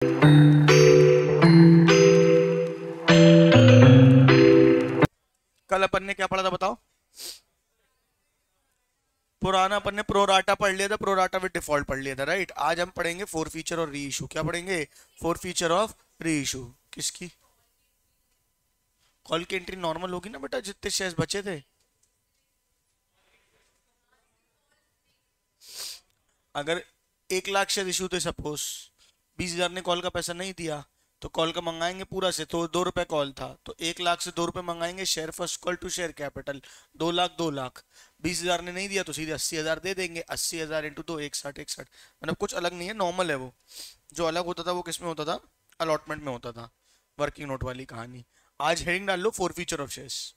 कल अपन ने क्या पढ़ा था बताओ? पुराना अपन ने प्रोराटा पढ़ लिया था, प्रोराटा विद डिफॉल्ट पढ़ लिया था, राइट। आज हम पढ़ेंगे फोर फीचर और री इशू। क्या पढ़ेंगे? फोर फीचर ऑफ री इशू। किसकी? कॉल की एंट्री नॉर्मल होगी ना बेटा, जितने शेयर्स बचे थे। अगर 1 लाख शेयर इशू थे सपोज, 20,000 ने कॉल का पैसा नहीं दिया, तो कॉल का मंगाएंगे पूरा से, तो 2 रुपए कॉल था, तो 1 लाख से 2 रुपए मंगाएंगे। Share first call to share capital 2 lakh 2 lakh. 20,000 ने नहीं दिया तो सीधे 80,000 दे देंगे। 80,000 इंटू 2 61 61। मतलब कुछ अलग नहीं है, नॉर्मल है वो। जो अलग होता था वो किस में होता था? अलॉटमेंट में होता था। वर्किंग नोट वाली कहानी। आज हेडिंग डाल लो forfeiture of shares.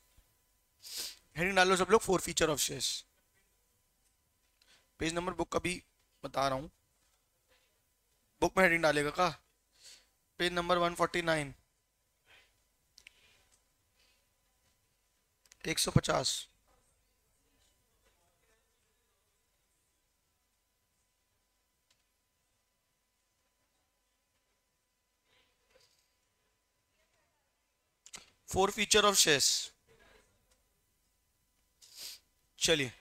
Heading डाल लो सब लोग, forfeiture of shares. Page number book का भी बता रहा हूं, बुक में हेडिंग डालेगा का? Page number 149, 150। Four feature of shares. चलिए,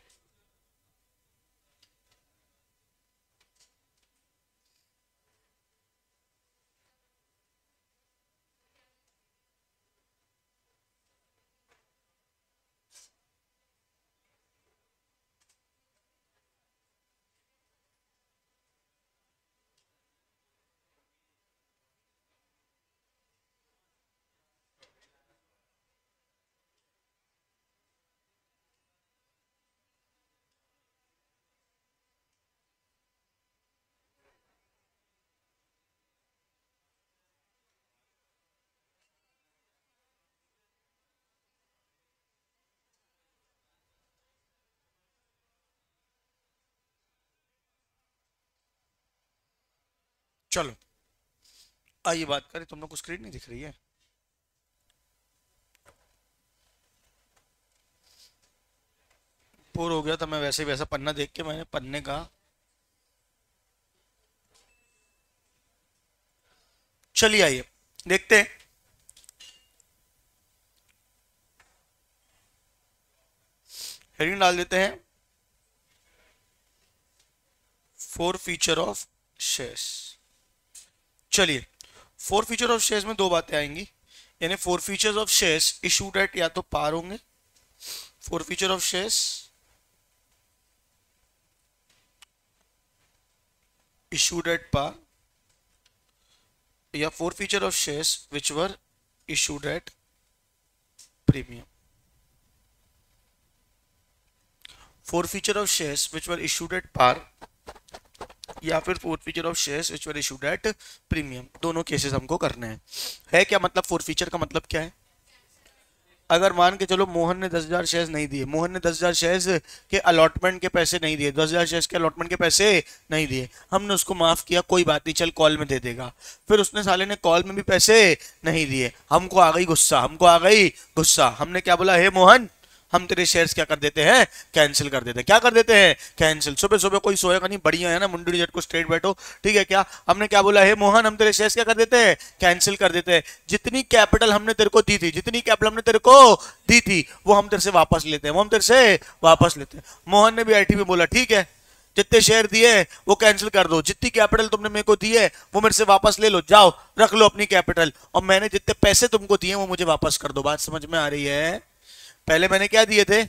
चलो आइए बात करें। तुम लोग को स्क्रीन नहीं दिख रही है? बोर हो गया था मैं, वैसे वैसा पन्ना देख के मैंने पन्ने का। चलिए आइए देखते हैं। हेडिंग डाल देते हैं फोर फीचर ऑफ शेयर्स। चलिए, फोर फीचर ऑफ शेयर्स में दो बातें आएंगी, यानी forfeiture of shares issued at या तो पार होंगे, forfeiture of shares issued at par, या forfeiture of shares which were issued at premium. Forfeiture of shares which were issued at par या फिर forfeiture of shares which were issued at premium, दोनों cases हमको करने हैं। है क्या मतलब? फोर फीचर का मतलब क्या है? अगर मान के चलो मोहन ने 10,000 शेयर्स नहीं दिए, मोहन ने 10,000 शेयर्स के अलॉटमेंट के पैसे नहीं दिए, 10,000 शेयर्स के अलॉटमेंट के पैसे नहीं दिए, हमने उसको माफ किया, कोई बात नहीं, चल कॉल में दे देगा। फिर उसने साले ने कॉल में भी पैसे नहीं दिए, हमको आ गई गुस्सा, हमको आ गई गुस्सा। हमने क्या बोला? हे मोहन, हम तेरे शेयर्स क्या कर देते हैं? कैंसिल कर देते हैं। क्या कर देते हैं? कैंसिल। सुबह सुबह कोई सोएगा नहीं, बढ़िया है ना, मुंडरी जट को स्ट्रेट बैठो, ठीक है क्या? हमने क्या बोला? हे मोहन, हम तेरे शेयर्स क्या कर देते हैं? कैंसिल कर देते हैं। जितनी कैपिटल हमने तेरे को दी थी, जितनी कैपिटल हमने तेरे को दी थी, वो हम तेरे से वापस लेते हैं, वो हम तेरे से वापस लेते हैं। मोहन ने भी आईटी में बोला, ठीक है, जितने शेयर दिए वो कैंसिल कर दो, जितनी कैपिटल तुमने मेरे को दी है वो मेरे से वापस ले लो, जाओ रख लो अपनी कैपिटल, और मैंने जितने पैसे तुमको दिए वो मुझे वापस कर दो। बात समझ में आ रही है? पहले मैंने क्या दिए थे?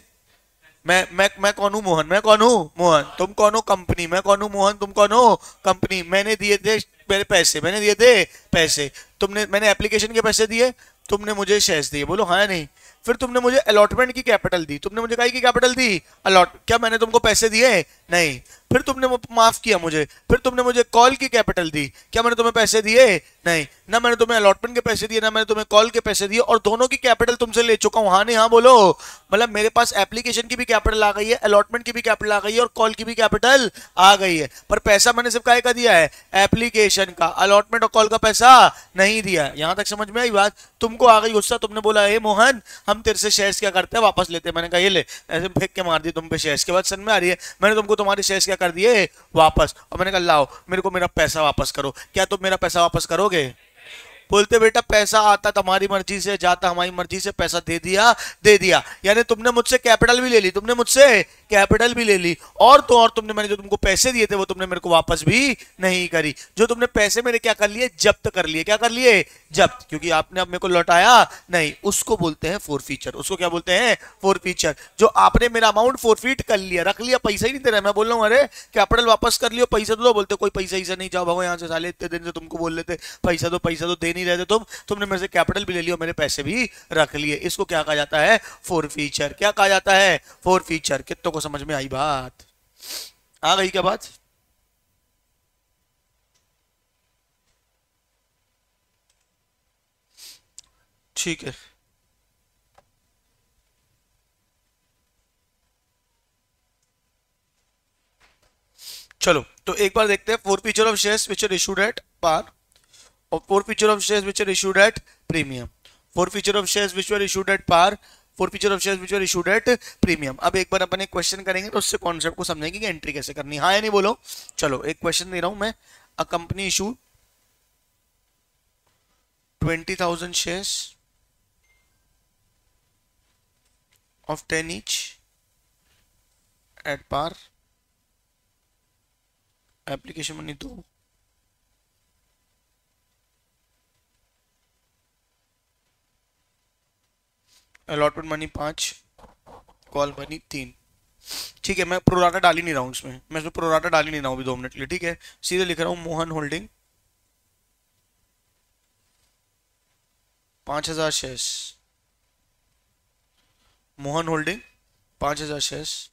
मैं कौन हूं? मोहन। मैं कौन हूं? मोहन। तुम कौन हो? कंपनी। मैं कौन हूं? मोहन। तुम कौन हो? कंपनी। मैंने दिए थे मेरे पैसे, मैंने दिए थे पैसे, तुमने, मैंने एप्लीकेशन के पैसे दिए, तुमने मुझे शेयर्स दिए, बोलो हाँ या नहीं? फिर तुमने मुझे अलॉटमेंट की कैपिटल दी, तुमने मुझे कही की कैपिटल दी? अलॉट। क्या मैंने तुमको पैसे दिए? नहीं। फिर तुमने माफ किया मुझे, फिर तुमने मुझे कॉल की कैपिटल दी, क्या मैंने तुम्हें पैसे दिए? नहीं। ना मैंने तुम्हें अलॉटमेंट के पैसे दिए, ना मैंने तुम्हें कॉल के पैसे दिए, और दोनों की कैपिटल तुमसे ले चुका हूं, हाँ नहीं? हाँ बोलो। मतलब मेरे पास एप्लीकेशन की भी कैपिटल आ गई है, अलॉटमेंट की भी कैपिटल आ गई है, और कॉल की भी कैपिटल आ गई है, पर पैसा मैंने सिर्फ काहे का दिया है? एप्लीकेशन का। अलॉटमेंट और कॉल का पैसा नहीं दिया। यहां तक समझ में आई बात? तुमको आ गई गुस्सा, तुमने बोला हे मोहन, हम तेरे से शेयर्स क्या करते हैं, वापस लेते हैं। मैंने कहा ये ले, ऐसे फेंक के मार दिए तुम पे शेयर्स। के बाद समझ में आ रही है, मैंने तुमको तुम्हारे शेयर्स क्या कर दिए, वापस। और मैंने कहा लाओ मेरे को मेरा पैसा वापस करो। क्या तुम मेरा पैसा वापस करोगे? बोलते बेटा पैसा आता तुम्हारी मर्जी से, जाता हमारी मर्जी से, पैसा दे दिया दे दिया। यानी तुमने मुझसे कैपिटल भी ले ली, तुमने मुझसे कैपिटल भी ले ली, और तो और तुमने, मैंने जो तुमको पैसे दिए थे वो तुमने मेरे को वापस भी नहीं करी। जो तुमने पैसे मेरे क्या कर लिए, जब्त कर लिए। क्या कर लिए? जब्त। क्योंकि आपने अब मेरे को लौटाया नहीं। उसको बोलते हैं फोर फीचर। उसको क्या बोलते हैं? Four feature. जो आपने मेरा अमाउंट फोरफीट कर लिया, रख लिया, पैसा ही नहीं दे रहा। मैं बोल रहा हूँ अरे कैपिटल वापस कर लियो, पैसा दो। बोलते कोई पैसा ही नहीं, जाओ भगो यहाँ से साले, इतने दिन से तुमको बोल लेते पैसा दो पैसा दो, दे नहीं रहे थे तुम। तुमने मेरे से कैपिटल भी ले लिया, मेरे पैसे भी रख लिए। इसको क्या कहा जाता है? Four feature. क्या कहा जाता है? Four feature. कितनों को समझ में आई बात? आ गई क्या बात? ठीक है, चलो तो एक बार देखते हैं forfeiture of shares which are issued at par और forfeiture of shares which are issued at premium. Forfeiture of shares which are issued at par, forfeiture of shares which are issued at premium. अब एक बार अपन एक question करेंगे तो उससे concept को समझेंगे कि एंट्री कैसे करनी है। हाँ या नहीं बोलो? चलो एक क्वेश्चन दे रहा हूं मैं। A company issue 20,000 shares of 10 each at par, application money 2, allotment money 5, call money 3। ठीक है, मैं प्रोराटा डाल ही नहीं रहा हूँ इसमें, मैं इसमें प्रोराटा डाल ही नहीं रहा हूँ अभी 2 मिनट के लिए। ठीक है, सीधे लिख रहा हूँ Mohan holding 5,000 shares, Mohan holding 5,000 shares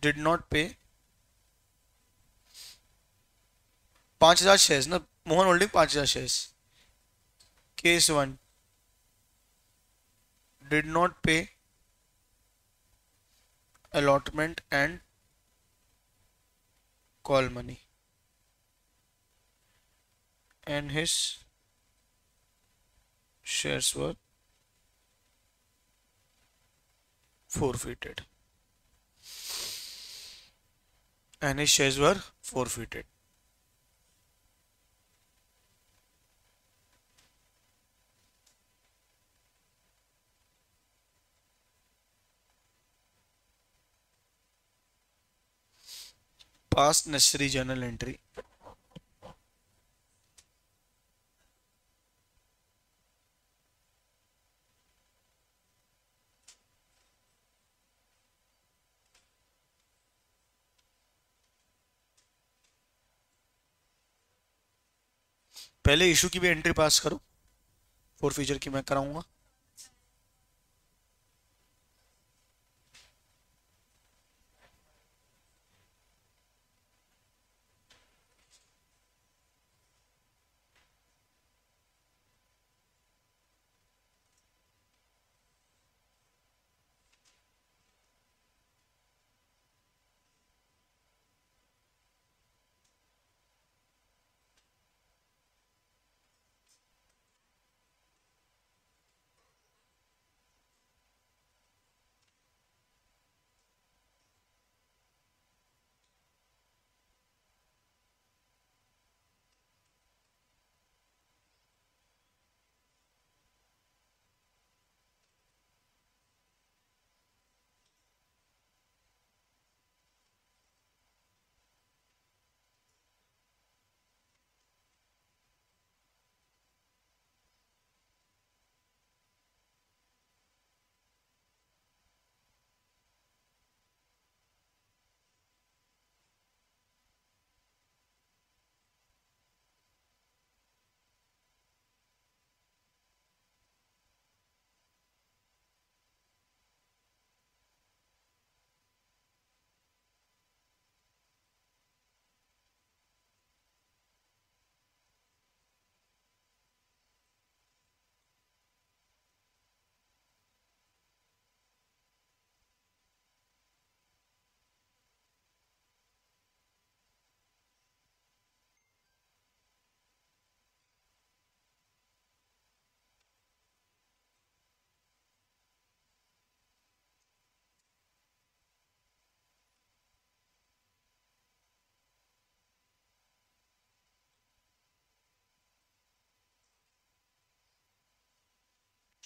did not पे 5,000 शेयर्स ना, Mohan holding 5,000 shares, case 1 did not पे allotment and call money and his shares were forfeited, and his shares were forfeited। past necessary journal entry। पहले इशू की भी entry पास करो, four feature की मैं कराऊंगा।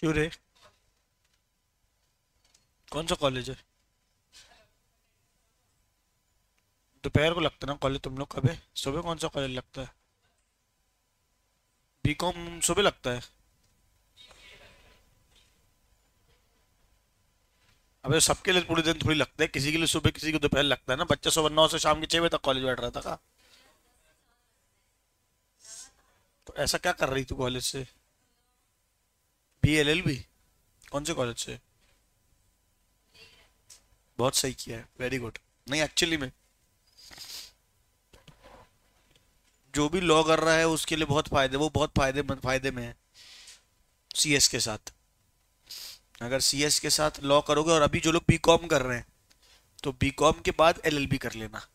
क्यों रे? कौन सा कॉलेज है? दोपहर को लगता है ना कॉलेज तुम लोग? कब है? सुबह कौन सा कॉलेज लगता है? बीकॉम सुबह लगता है? अबे सबके लिए पूरे दिन थोड़ी लगता है, किसी के लिए सुबह किसी को दोपहर लगता है ना। बच्चा सुबह 9 से शाम के 6 बजे तक कॉलेज बैठ रहा था का? तो ऐसा क्या कर रही तू कॉलेज से? BLLB? कौन से कॉलेज से? बहुत सही किया है, वेरी गुड। नहीं एक्चुअली में जो भी लॉ कर रहा है उसके लिए बहुत फायदे, वो बहुत फायदे में है CS के साथ। अगर CS के साथ लॉ करोगे, और अभी जो लोग बीकॉम कर रहे हैं तो बीकॉम के बाद LLB कर लेना।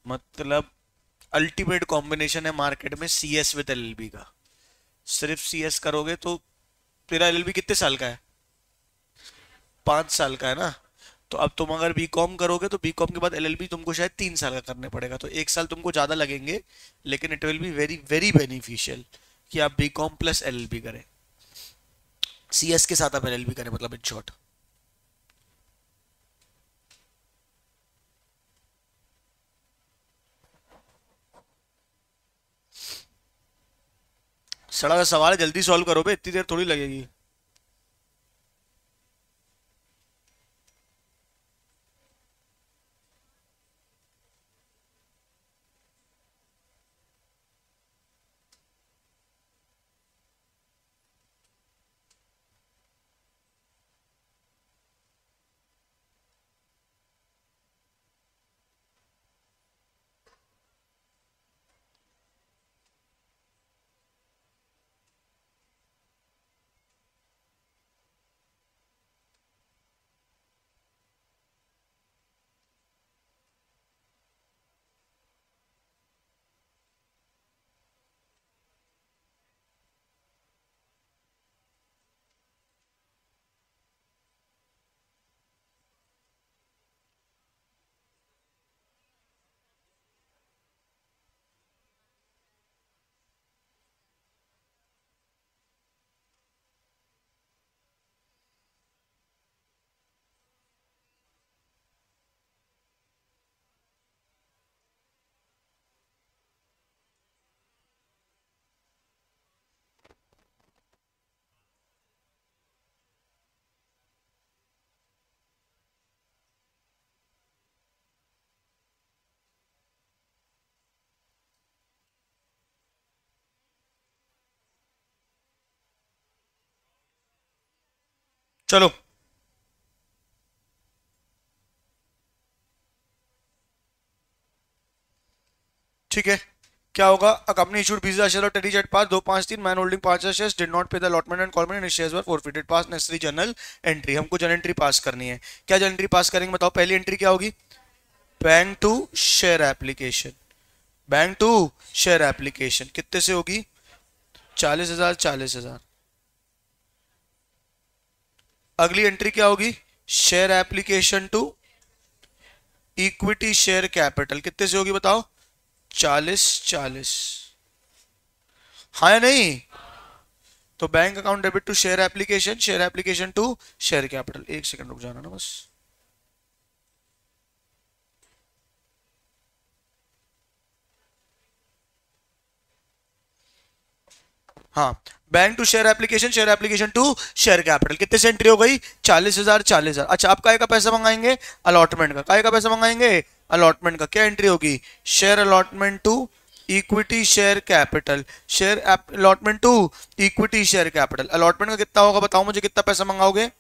मतलब अल्टीमेट कॉम्बिनेशन है मार्केट में CS विद LLB का। सिर्फ CS करोगे तो तेरा LLB कितने साल का है? 5 साल का है ना। तो अब तुम अगर बीकॉम करोगे तो बीकॉम के बाद LLB तुमको शायद 3 साल का करने पड़ेगा, तो 1 साल तुमको ज्यादा लगेंगे, लेकिन it will be very very beneficial कि आप बीकॉम प्लस LLB करें। CS के साथ आप LLB करें, मतलब इन शॉर्ट। सड़ा सवाल है, जल्दी सॉल्व करो बे, इतनी देर थोड़ी लगेगी। चलो ठीक है। क्या होगा? A company issued 20,000 share of टेडी जेट पास 253 man holding 5,000 shares did not pay the allotment and कॉलमेंट and shares were forfeited pass necessary journal entry. हमको जर्नल एंट्री पास करनी है। क्या जर्नल एंट्री पास करेंगे बताओ? पहली एंट्री क्या होगी? Bank to share application. Bank to share application कितने से होगी? 40,000 40,000। अगली एंट्री क्या होगी? Share application to equity share capital कितने से होगी बताओ? 40 40। हाँ या नहीं? तो bank account debit to share application to share capital. एक सेकंड रुक जाना ना बस। हाँ, bank to share application to share capital कितने से एंट्री हो गई? 40,000 40,000। अच्छा, आप काय का पैसा मंगाएंगे? अलॉटमेंट का। काय का पैसा मंगाएंगे? अलॉटमेंट का। क्या एंट्री होगी? Share allotment to equity share capital. Share allotment to equity share capital. Allotment का कितना होगा बताओ मुझे? कितना पैसा मंगाओगे?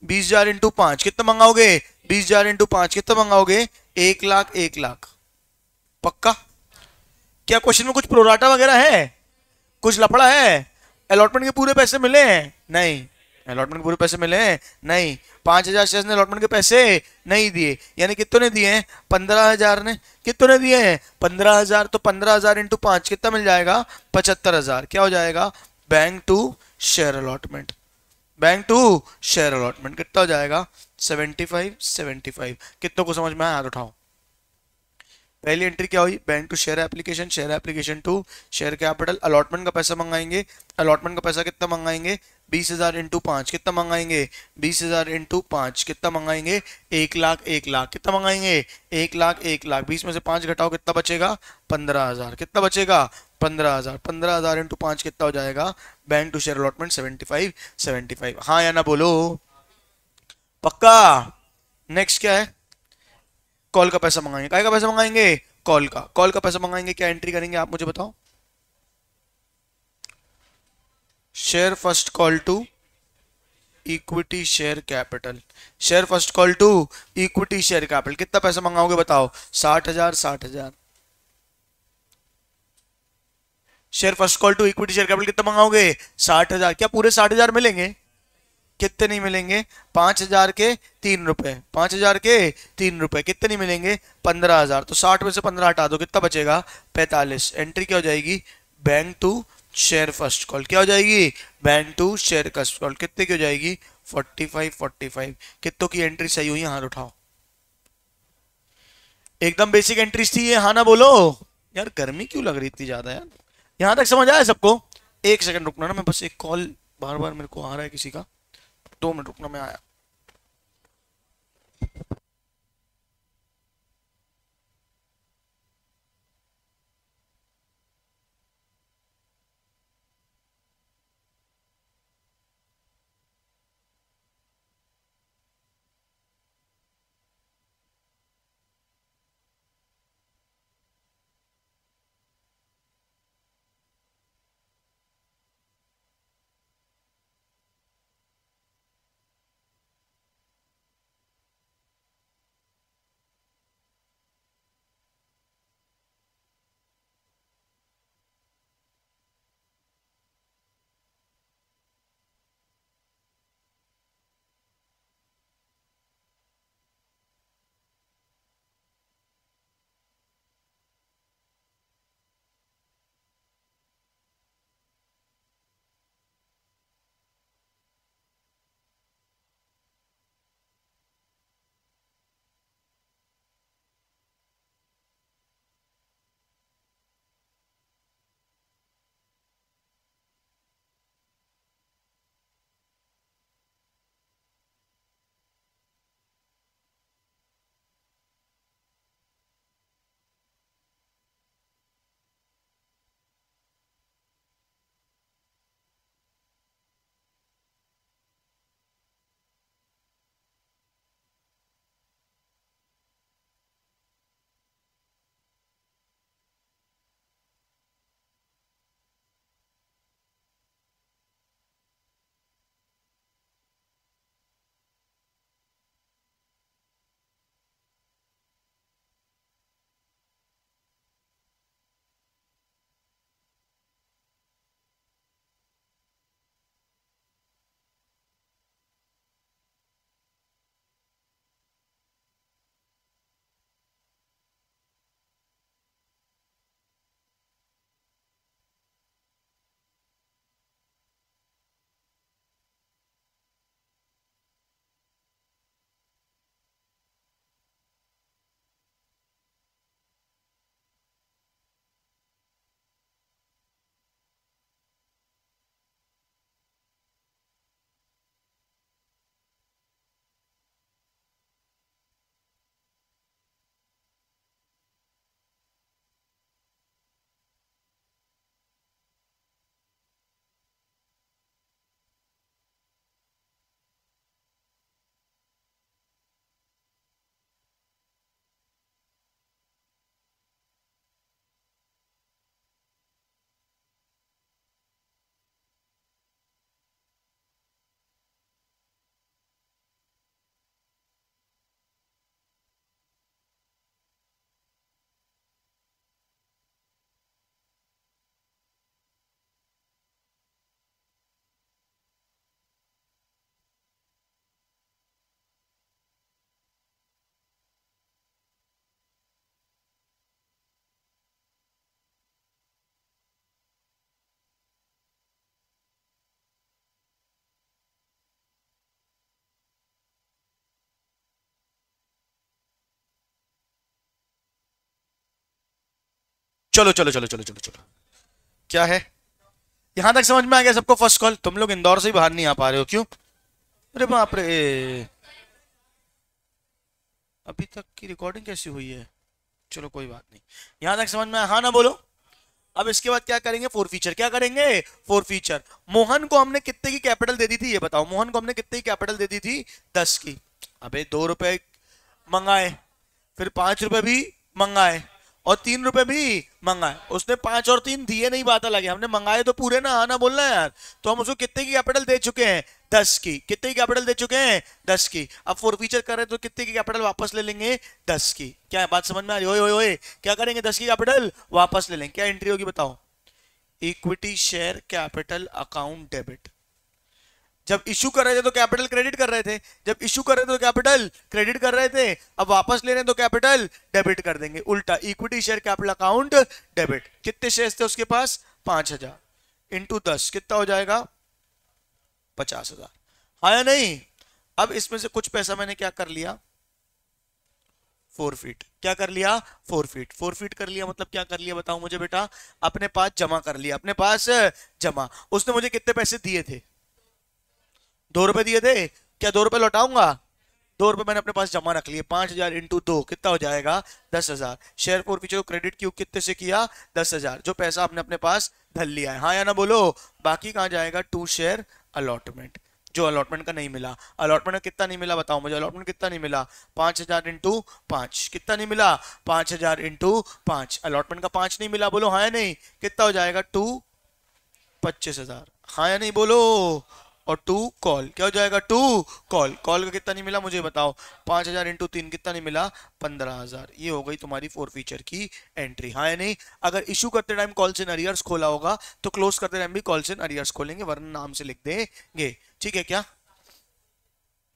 20,000 इंटू 5 कितना मंगाओगे? 20,000 इंटू 5 कितना मंगाओगे? 1,00,000 1,00,000। पक्का? क्या क्वेश्चन में कुछ प्रोराटा वगैरह है? कुछ लफड़ा है? अलॉटमेंट के पूरे पैसे मिले हैं? नहीं। अलॉटमेंट के पूरे पैसे मिले हैं? नहीं। 5,000 शेयर्स ने अलॉटमेंट के पैसे नहीं दिए, यानी कितने ने दिए हैं? 15,000 ने। कितने ने दिए हैं? 15,000। तो 15,000 इंटू 5 कितना मिल जाएगा? 75,000। क्या हो जाएगा? Bank to share allotment. Bank to share allotment कितना हो जाएगा? 75 75। कितनों को समझ में आया? हाथ उठाओ। पहली एंट्री क्या हुई, bank to share application to share capital, allotment का पैसा मंगाएंगे, अलॉटमेंट का पैसा कितना मंगाएंगे, 20,000 इंटू 5 कितना मंगाएंगे, 20,000 इंटू 5 कितना मंगाएंगे, 1 लाख, 1 लाख कितना मंगाएंगे, 1 लाख, 1 लाख, 20 में से 5 घटाओ कितना बचेगा, 15,000, कितना बचेगा, 15,000, 15,000 इंटू 5 कितना हो जाएगा, बैंक टू शेयर अलॉटमेंट 75, 75, हाँ या ना बोलो, पक्का। नेक्स्ट क्या है, कॉल का पैसा मंगाएंगे, काय का पैसा मंगाएंगे, कॉल का पैसा मंगाएंगे, क्या एंट्री करेंगे आप मुझे बताओ, share first call to equity share capital, share first call to equity share capital, कितना पैसा मंगाओगे बताओ, 60,000, 60,000, share first call to equity share capital कितना मंगाओगे, 60,000, क्या पूरे 60,000 मिलेंगे, कितने नहीं मिलेंगे, 5,000 के 3 रुपए, 5,000 के 3 रुपए, कितने नहीं मिलेंगे, 15,000, तो 60 में से 15 हटा दो कितना बचेगा, 45, एंट्री क्या हो जाएगी, bank to share first call, क्या हो जाएगी, bank to share first call, कितने की हो जाएगी, 45, 45, कितनों की एंट्री सही हुई, हाथ उठाओ, एकदम बेसिक एंट्रीज थी ये, हाँ ना बोलो, यार गर्मी क्यों लग रही इतनी ज्यादा यार, यहां तक समझ आया सबको, एक सेकंड रुकना ना, मैं बस एक कॉल बार बार मेरे को आ रहा है किसी का, 2 मिनट रुकना, मैं आया। चलो चलो चलो चलो चलो चलो, क्या है? यहां तक समझ में आ गया सबको? फर्स्ट कॉल, तुम लोग इंदौर से ही बाहर नहीं आ पा रहे हो, क्यों? अरे बाप रे, अभी तक की रिकॉर्डिंग कैसी हुई है? चलो कोई बात नहीं, यहां तक समझ में आया, हाँ ना बोलो। अब इसके बाद क्या करेंगे? Four feature. क्या करेंगे? Four feature. मोहन को हमने कितने की कैपिटल दे दी थी, ये बताओ। मोहन को हमने कितने की कैपिटल दे दी थी? 10 की। अबे 2 रुपए मंगाए, फिर 5 रुपए भी मंगाए, और 3 रुपए भी मंगाए। उसने 5 और 3 दिए नहीं, बात अलग है, हमने मंगाए तो पूरे ना, आना बोलना है यार। तो हम उसको कितने की कैपिटल दे चुके हैं? 10 की। कितने की कैपिटल दे चुके हैं? 10 की। अब फोर फीचर कर रहे हैं तो कितने की कैपिटल वापस ले लेंगे? 10 की। क्या है, बात समझ में आ रही? ओए ओए ओए, क्या करेंगे? 10 की कैपिटल वापस ले लेंगे। क्या एंट्री होगी बताओ? Equity share capital account debit. जब इशू कर रहे थे तो कैपिटल क्रेडिट कर रहे थे, जब इशू कर रहे थे तो कैपिटल क्रेडिट कर रहे थे, अब वापस ले रहे हैं तो कैपिटल डेबिट कर देंगे। उल्टा, equity share capital account debit. कितने शेयर थे उसके पास? 5,000 इंटू 10 कितना हो जाएगा? 50,000। हाँ या नहीं? अब इसमें से कुछ पैसा मैंने क्या कर लिया? फोरफीट। क्या कर लिया? फोरफीट। फोरफीट कर लिया मतलब क्या कर लिया बताओ मुझे बेटा? अपने पास जमा कर लिया, अपने पास जमा। उसने मुझे कितने पैसे दिए थे? 2 रुपए दिए थे। क्या 2 रुपए लौटाऊंगा? 2 रुपए मैंने अपने पास जमा रख लिए। 5,000 इंटू 2 कितना हो जाएगा? 10,000। शेयर फोर फीचर को क्रेडिट क्यों कितने से किया? 10,000, जो पैसा आपने अपने पास धर लिया है। हाँ या ना बोलो? बाकी कहाँ जाएगा? टू शेयर अलॉटमेंट, जो अलॉटमेंट का नहीं मिला। अलॉटमेंट का कितना नहीं मिला बताओ मुझे? अलॉटमेंट कितना नहीं मिला? 5,000 इंटू 5। कितना नहीं मिला? 5,000 इंटू 5। अलॉटमेंट का 5 नहीं मिला, बोलो हाँ या नहीं? कितना हो जाएगा? 25,000। हाँ या नहीं बोलो? और 2 कॉल, क्या हो जाएगा? 2 कॉल। कॉल का कितना नहीं मिला मुझे बताओ? 5,000 इंटू 3 कितना नहीं मिला? 15,000। ये हो गई तुम्हारी फोर फीचर की एंट्री। हाँ या नहीं? अगर इशू करते टाइम कॉल्स इन अरियर्स खोला होगा तो क्लोज करते टाइम भी कॉल्स इन अरियर्स खोलेंगे, वरना नाम से लिख देंगे। ठीक है क्या?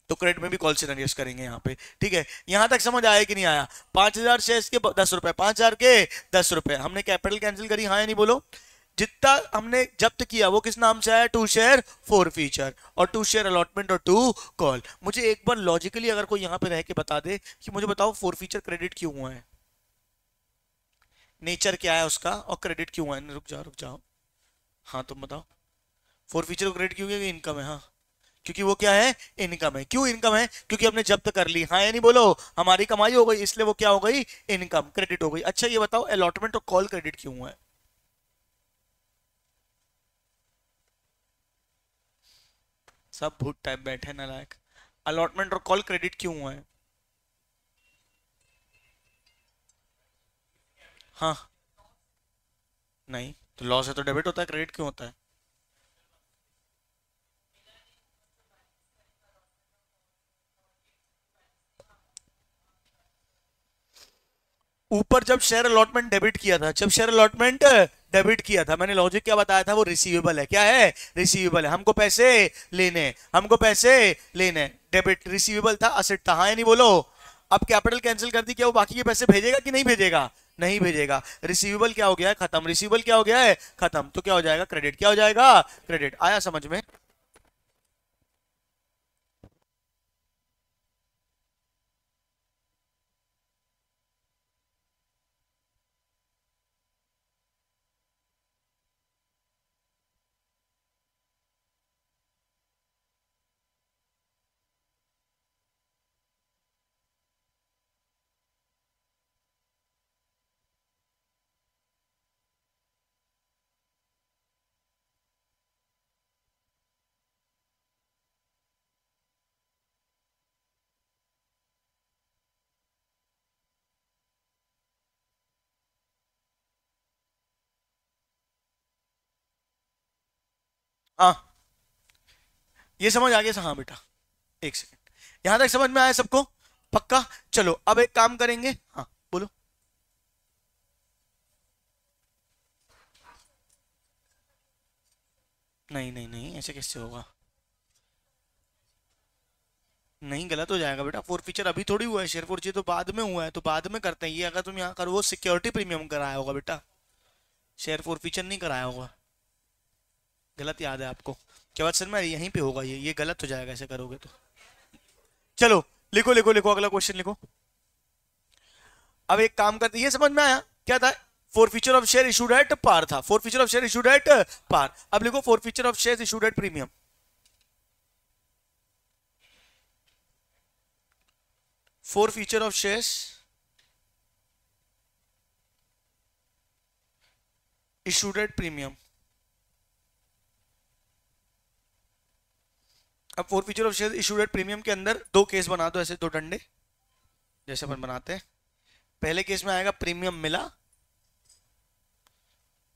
तो क्रेडिट में भी कॉल से अरियर्स करेंगे यहाँ पे। ठीक है, यहां तक समझ आया कि नहीं आया? 5,000 शेयर्स के 10 रुपए, 5,000 के 10 रुपए, हमने कैपिटल कैंसिल करी। हाँ या नहीं बोलो? जितना हमने जब्त किया वो किस नाम से आया? टू शेयर फोर फीचर, और टू शेयर अलॉटमेंट, और टू कॉल। मुझे एक बार लॉजिकली अगर कोई यहां पे रह के बता दे कि मुझे बताओ फोर फीचर क्रेडिट क्यों हुआ है, नेचर क्या है उसका, और क्रेडिट क्यों हुआ है? रुक जाओ रुक जाओ, हाँ तुम बताओ। फोर फीचर को क्रेडिट क्यों किया? इनकम है। हाँ, क्योंकि वो क्या है? इनकम है। क्यों इनकम है? क्योंकि हमने जब्त कर ली। हाँ या नहीं बोलो? हमारी कमाई हो गई, इसलिए वो क्या हो गई? इनकम, क्रेडिट हो गई। अच्छा ये बताओ, अलॉटमेंट और कॉल क्रेडिट क्यों हुआ है? सब भूत टाइप बैठे ना लायक। अलॉटमेंट और कॉल क्रेडिट क्यों हुआ है? हाँ, नहीं तो लॉस है तो डेबिट होता है, क्रेडिट क्यों होता है? ऊपर जब शेयर अलॉटमेंट डेबिट किया था, जब शेयर अलॉटमेंट डेबिट किया था, मैंने लॉजिक क्या बताया था? वो रिसीवेबल है। क्या है? रिसीवेबल है। हमको पैसे लेने हैं, हमको पैसे लेने हैं। डेबिट, रिसीवेबल था, असेट था। हाँ या नहीं बोलो? अब कैपिटल कैंसिल कर दी, क्या वो बाकी के पैसे भेजेगा कि नहीं भेजेगा? नहीं भेजेगा। रिसीवेबल क्या हो गया है? खत्म। रिसीवेबल क्या हो गया है? खत्म। तो क्या हो जाएगा? क्रेडिट। क्या हो जाएगा? क्रेडिट। आया समझ में? हाँ, ये समझ आ गया? हाँ बेटा, एक सेकंड, यहां तक समझ में आया सबको? पक्का? चलो अब एक काम करेंगे। हाँ बोलो। नहीं नहीं नहीं, ऐसे कैसे होगा? नहीं, गलत हो जाएगा बेटा। फोर फीचर अभी थोड़ी हुआ है, शेयर फोर तो बाद में हुआ है, तो बाद में करते हैं ये। अगर तुम यहाँ करो, वो सिक्योरिटी प्रीमियम कराया होगा बेटा, शेयर फोर फीचर नहीं कराया होगा। गलत याद है आपको? क्या बात सर, मैं यहीं पे होगा ये गलत हो जाएगा ऐसे करोगे तो। चलो लिखो लिखो लिखो, अगला क्वेश्चन लिखो। अब एक काम करते, ये समझ में आया क्या था? Forfeiture of share issued at par था, forfeiture of share issued at par. अब लिखो forfeiture of share issued at premium. Forfeiture of shares issued at premium. अब forfeiture of share issued at premium के अंदर दो केस बना दो, ऐसे दो डंडे जैसे अपन बनाते हैं। पहले केस में आएगा प्रीमियम मिला,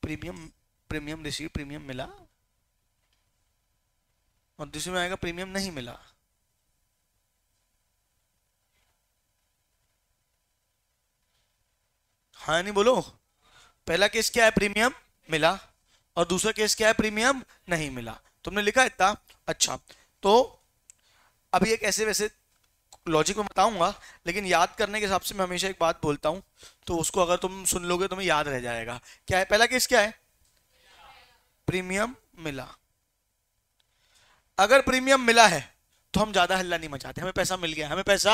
प्रीमियम रिसीव, प्रीमियम मिला, और दूसरे में आएगा प्रीमियम नहीं मिला। हाँ नहीं बोलो। पहला केस क्या है, प्रीमियम मिला, और दूसरा केस क्या है, प्रीमियम नहीं मिला। तुमने लिखा इतना अच्छा। तो अभी एक ऐसे वैसे लॉजिक में बताऊंगा, लेकिन याद करने के हिसाब से मैं हमेशा एक बात बोलता हूं, तो उसको अगर तुम सुन लोगे तो तुम्हें याद रह जाएगा। क्या है पहला केस, क्या है, प्रीमियम मिला। अगर प्रीमियम मिला है तो हम ज्यादा हल्ला नहीं मचाते, हमें पैसा मिल गया, हमें पैसा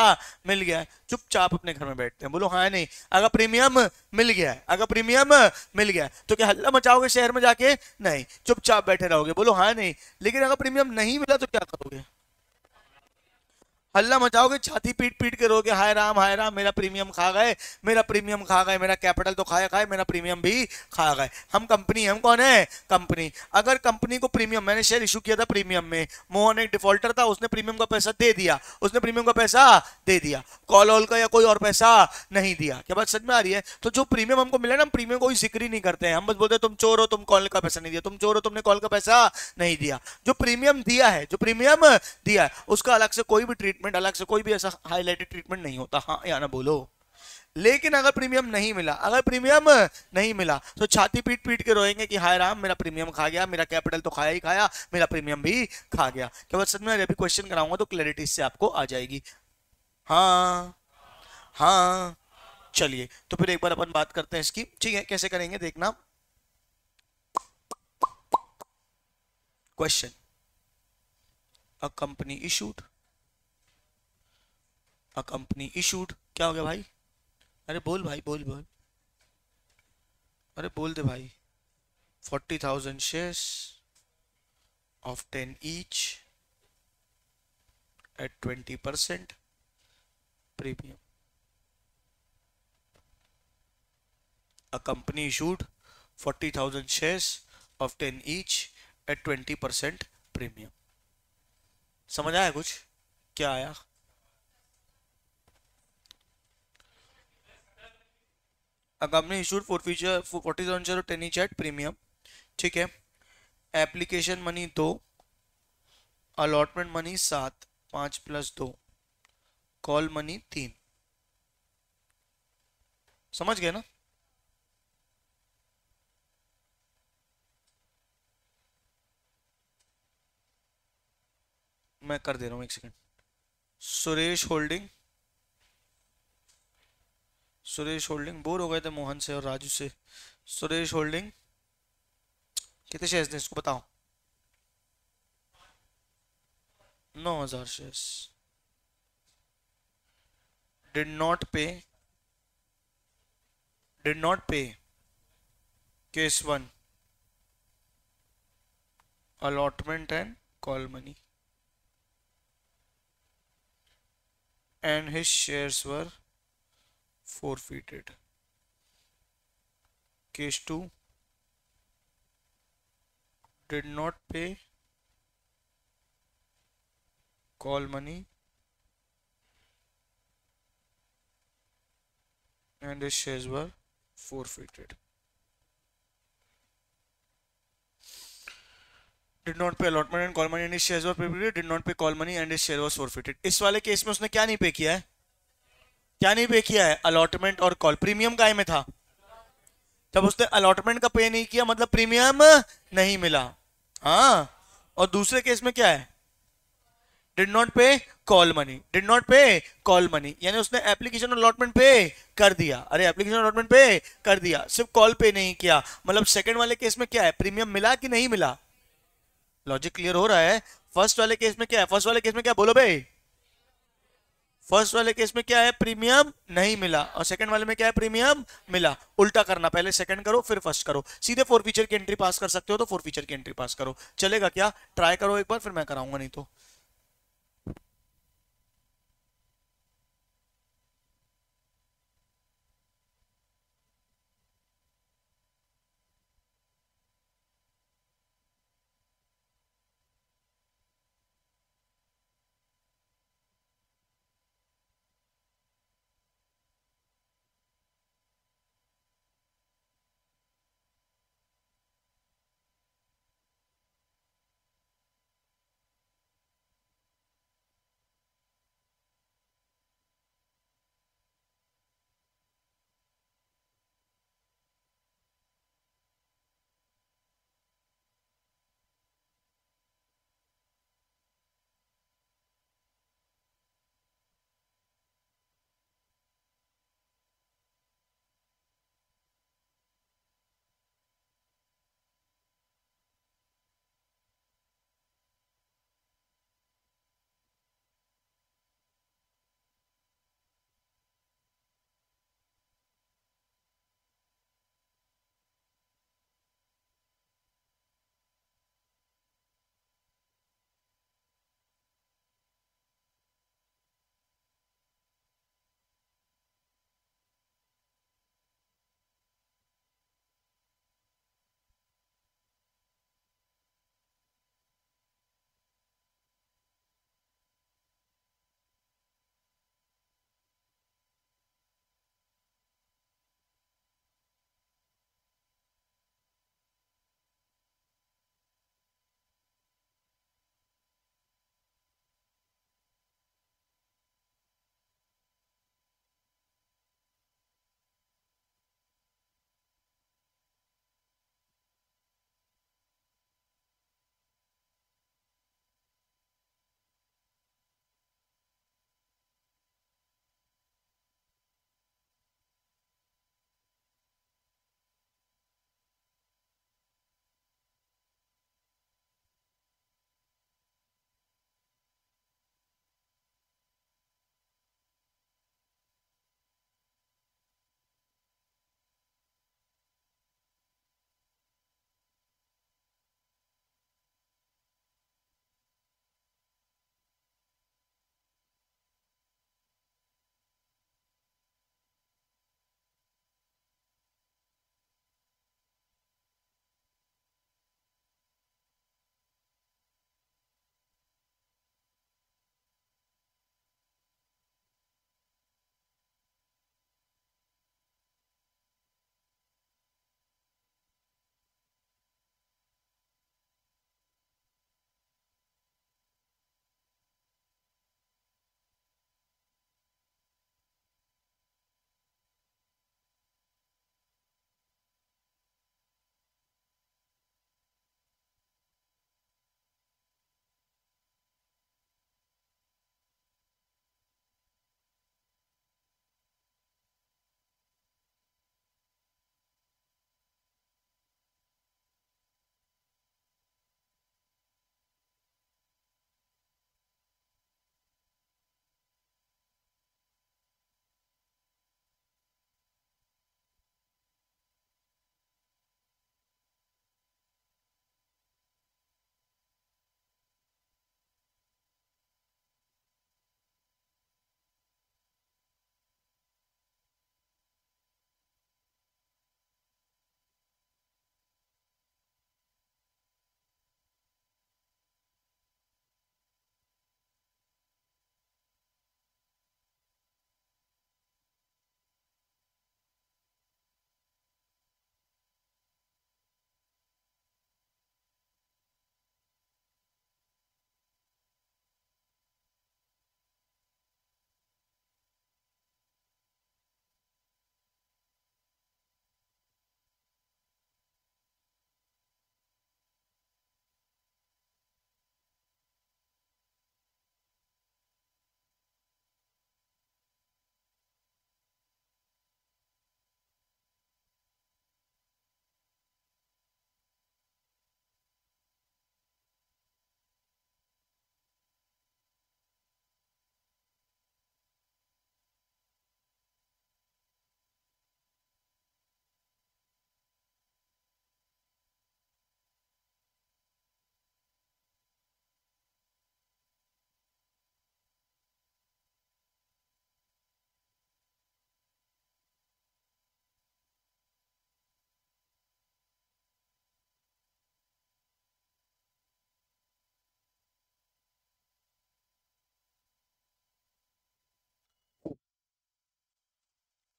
मिल गया है, चुपचाप अपने घर में बैठते हैं। बोलो हाँ नहीं। अगर प्रीमियम मिल गया है, अगर प्रीमियम मिल गया है तो क्या हल्ला मचाओगे शहर में जाके? नहीं, चुपचाप बैठे रहोगे। बोलो हाँ नहीं। लेकिन अगर प्रीमियम नहीं मिला तो क्या करोगे? हल्ला मचाओगे, छाती पीट पीट के रोगे, हाय राम मेरा प्रीमियम खा गए, मेरा प्रीमियम खा गए, मेरा कैपिटल तो खाया खाए, मेरा प्रीमियम भी खा गए। हम कंपनी, हम कौन है, कंपनी। अगर कंपनी को प्रीमियम, मैंने शेयर इशू किया था प्रीमियम में, मोहन एक डिफॉल्टर था, उसने प्रीमियम का पैसा दे दिया, उसने प्रीमियम का पैसा दे दिया, कॉल ऑल का या कोई और पैसा नहीं दिया। क्या बात समझ में आ रही है? तो जो प्रीमियम हमको मिला ना, हम प्रीमियम कोई जिक्र ही नहीं करते हैं, हम बस बोलते हैं तुम चोर हो, तुम कॉल का पैसा नहीं दिया, तुम चोर हो, तुमने कॉल का पैसा नहीं दिया। जो प्रीमियम दिया है, जो प्रीमियम दिया है, उसका अलग से कोई भी ट्रीटमेंट, अलग से कोई भी हाईलाइटेड ट्रीटमेंट नहीं होता। हाँ या ना बोलो। लेकिन अगर प्रीमियम नहीं मिला, अगर प्रीमियम नहीं मिला तो छाती पीट पीट के रोएंगे कि हाय राम मेरा प्रीमियम खा गया, मेरा कैपिटल तो खाया ही खाया, मेरा प्रीमियम भी खा गया। क्या बात सच में? अभी क्वेश्चन कराऊंगा तो क्लैरिटी से आपको आ जाएगी। हाँ हाँ। चलिए तो फिर एक बार अपन बात करते हैं इसकी, ठीक है? कैसे करेंगे देखना। क्वेश्चन, अ कंपनी इशूड, अ कंपनी इशूड, क्या हो गया भाई? अरे बोल भाई, बोल बोल, अरे बोल दे भाई। 40,000 shares of 10 each at 20% premium. A company issued 40,000 shares of 10 each at 20% premium. समझ आया कुछ? क्या आया? A company issued 40,000 shares of 10 each at premium, ठीक है? Application money 2, allotment money 7, 5 + 2, call money 3। समझ गए ना? मैं कर दे रहा हूं, एक second. Suresh holding, Suresh holding bore हो गए थे मोहन से और राजू से। सुरेश होल्डिंग कितने शेयर्स थे इसको बताओ? 9,000 शेयर्स। डिड नॉट पे case 1 allotment and call money, and his shares were forfeited. Case 2 did not pay call money and his shares were forfeited. Did not pay allotment and call money and his shares were forfeited. Did not pay call money and his share was forfeited. इस वाले case में उसने क्या नहीं पे किया है? क्या नहीं पे किया है? अलॉटमेंट और कॉल। प्रीमियम काय में था? जब उसने अलॉटमेंट का पे नहीं किया मतलब प्रीमियम नहीं मिला। हाँ। और दूसरे केस में क्या है? डिड नॉट पे कॉल मनी, डिड नॉट पे कॉल मनी, यानी उसने एप्लीकेशन अलॉटमेंट पे कर दिया। अरे एप्लीकेशन अलॉटमेंट पे कर दिया, सिर्फ कॉल पे नहीं किया। मतलब सेकंड वाले केस में क्या है? प्रीमियम मिला कि नहीं मिला? लॉजिक क्लियर हो रहा है? फर्स्ट वाले केस में क्या है? फर्स्ट वाले केस में क्या? बोलो भाई। फर्स्ट वाले केस में क्या है, प्रीमियम नहीं मिला, और सेकंड वाले में क्या है, प्रीमियम मिला। उल्टा करना, पहले सेकंड करो फिर फर्स्ट करो। सीधे फोर फीचर की एंट्री पास कर सकते हो तो फोर फीचर की एंट्री पास करो। चलेगा क्या? ट्राई करो एक बार, फिर मैं कराऊंगा नहीं तो।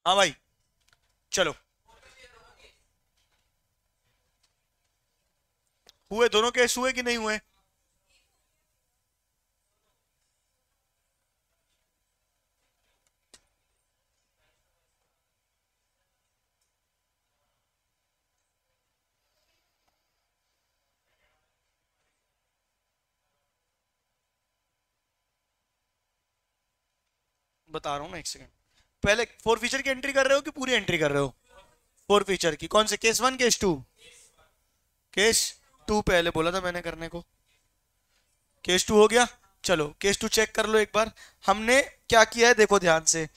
हाँ भाई, चलो। हुए दोनों केस हुए कि नहीं हुए? बता रहा हूँ ना, एक सेकंड। पहले फोर फीचर की एंट्री कर रहे हो कि पूरी एंट्री कर रहे हो? फोर फीचर की कौन से, केस 1 केस 2? केस 2 पहले बोला था मैंने करने को। केस 2 हो गया। चलो केस 2 चेक कर लो एक बार। हमने क्या किया है देखो ध्यान से।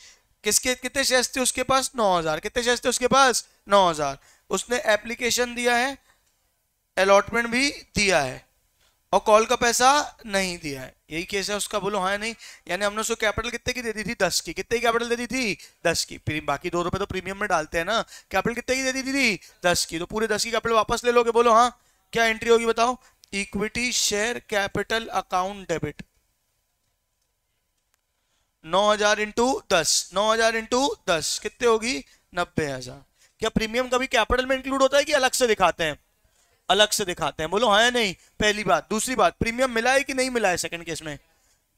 किसके कितने शेयर्स थे उसके पास? 9,000। कितने शेयर्स थे उसके पास? 9,000। उसने एप्लीकेशन दिया है, अलॉटमेंट भी दिया है, और कॉल का पैसा नहीं दिया है। यही केस है उसका, बोलो हाँ या नहीं। यानी हमने उसको कैपिटल कितने की दे दी थी? 10 की। कितने की कैपिटल दे दी थी? 10 की। बाकी 2 रुपए तो प्रीमियम में डालते हैं ना। कैपिटल कितने की दे दी थी? 10 की। तो पूरे 10 की कैपिटल वापस ले लोगे? बोलो हाँ। क्या एंट्री होगी बताओ? Equity share capital account debit. 9,000 into 10, 9,000 into 10 कितने होगी? 90,000। क्या प्रीमियम कभी कैपिटल में इंक्लूड होता है कि अलग से दिखाते हैं? अलग से दिखाते हैं। बोलो हाँ या नहीं। पहली बात। दूसरी बात, प्रीमियम मिला है कि नहीं मिला है? सेकंड केस में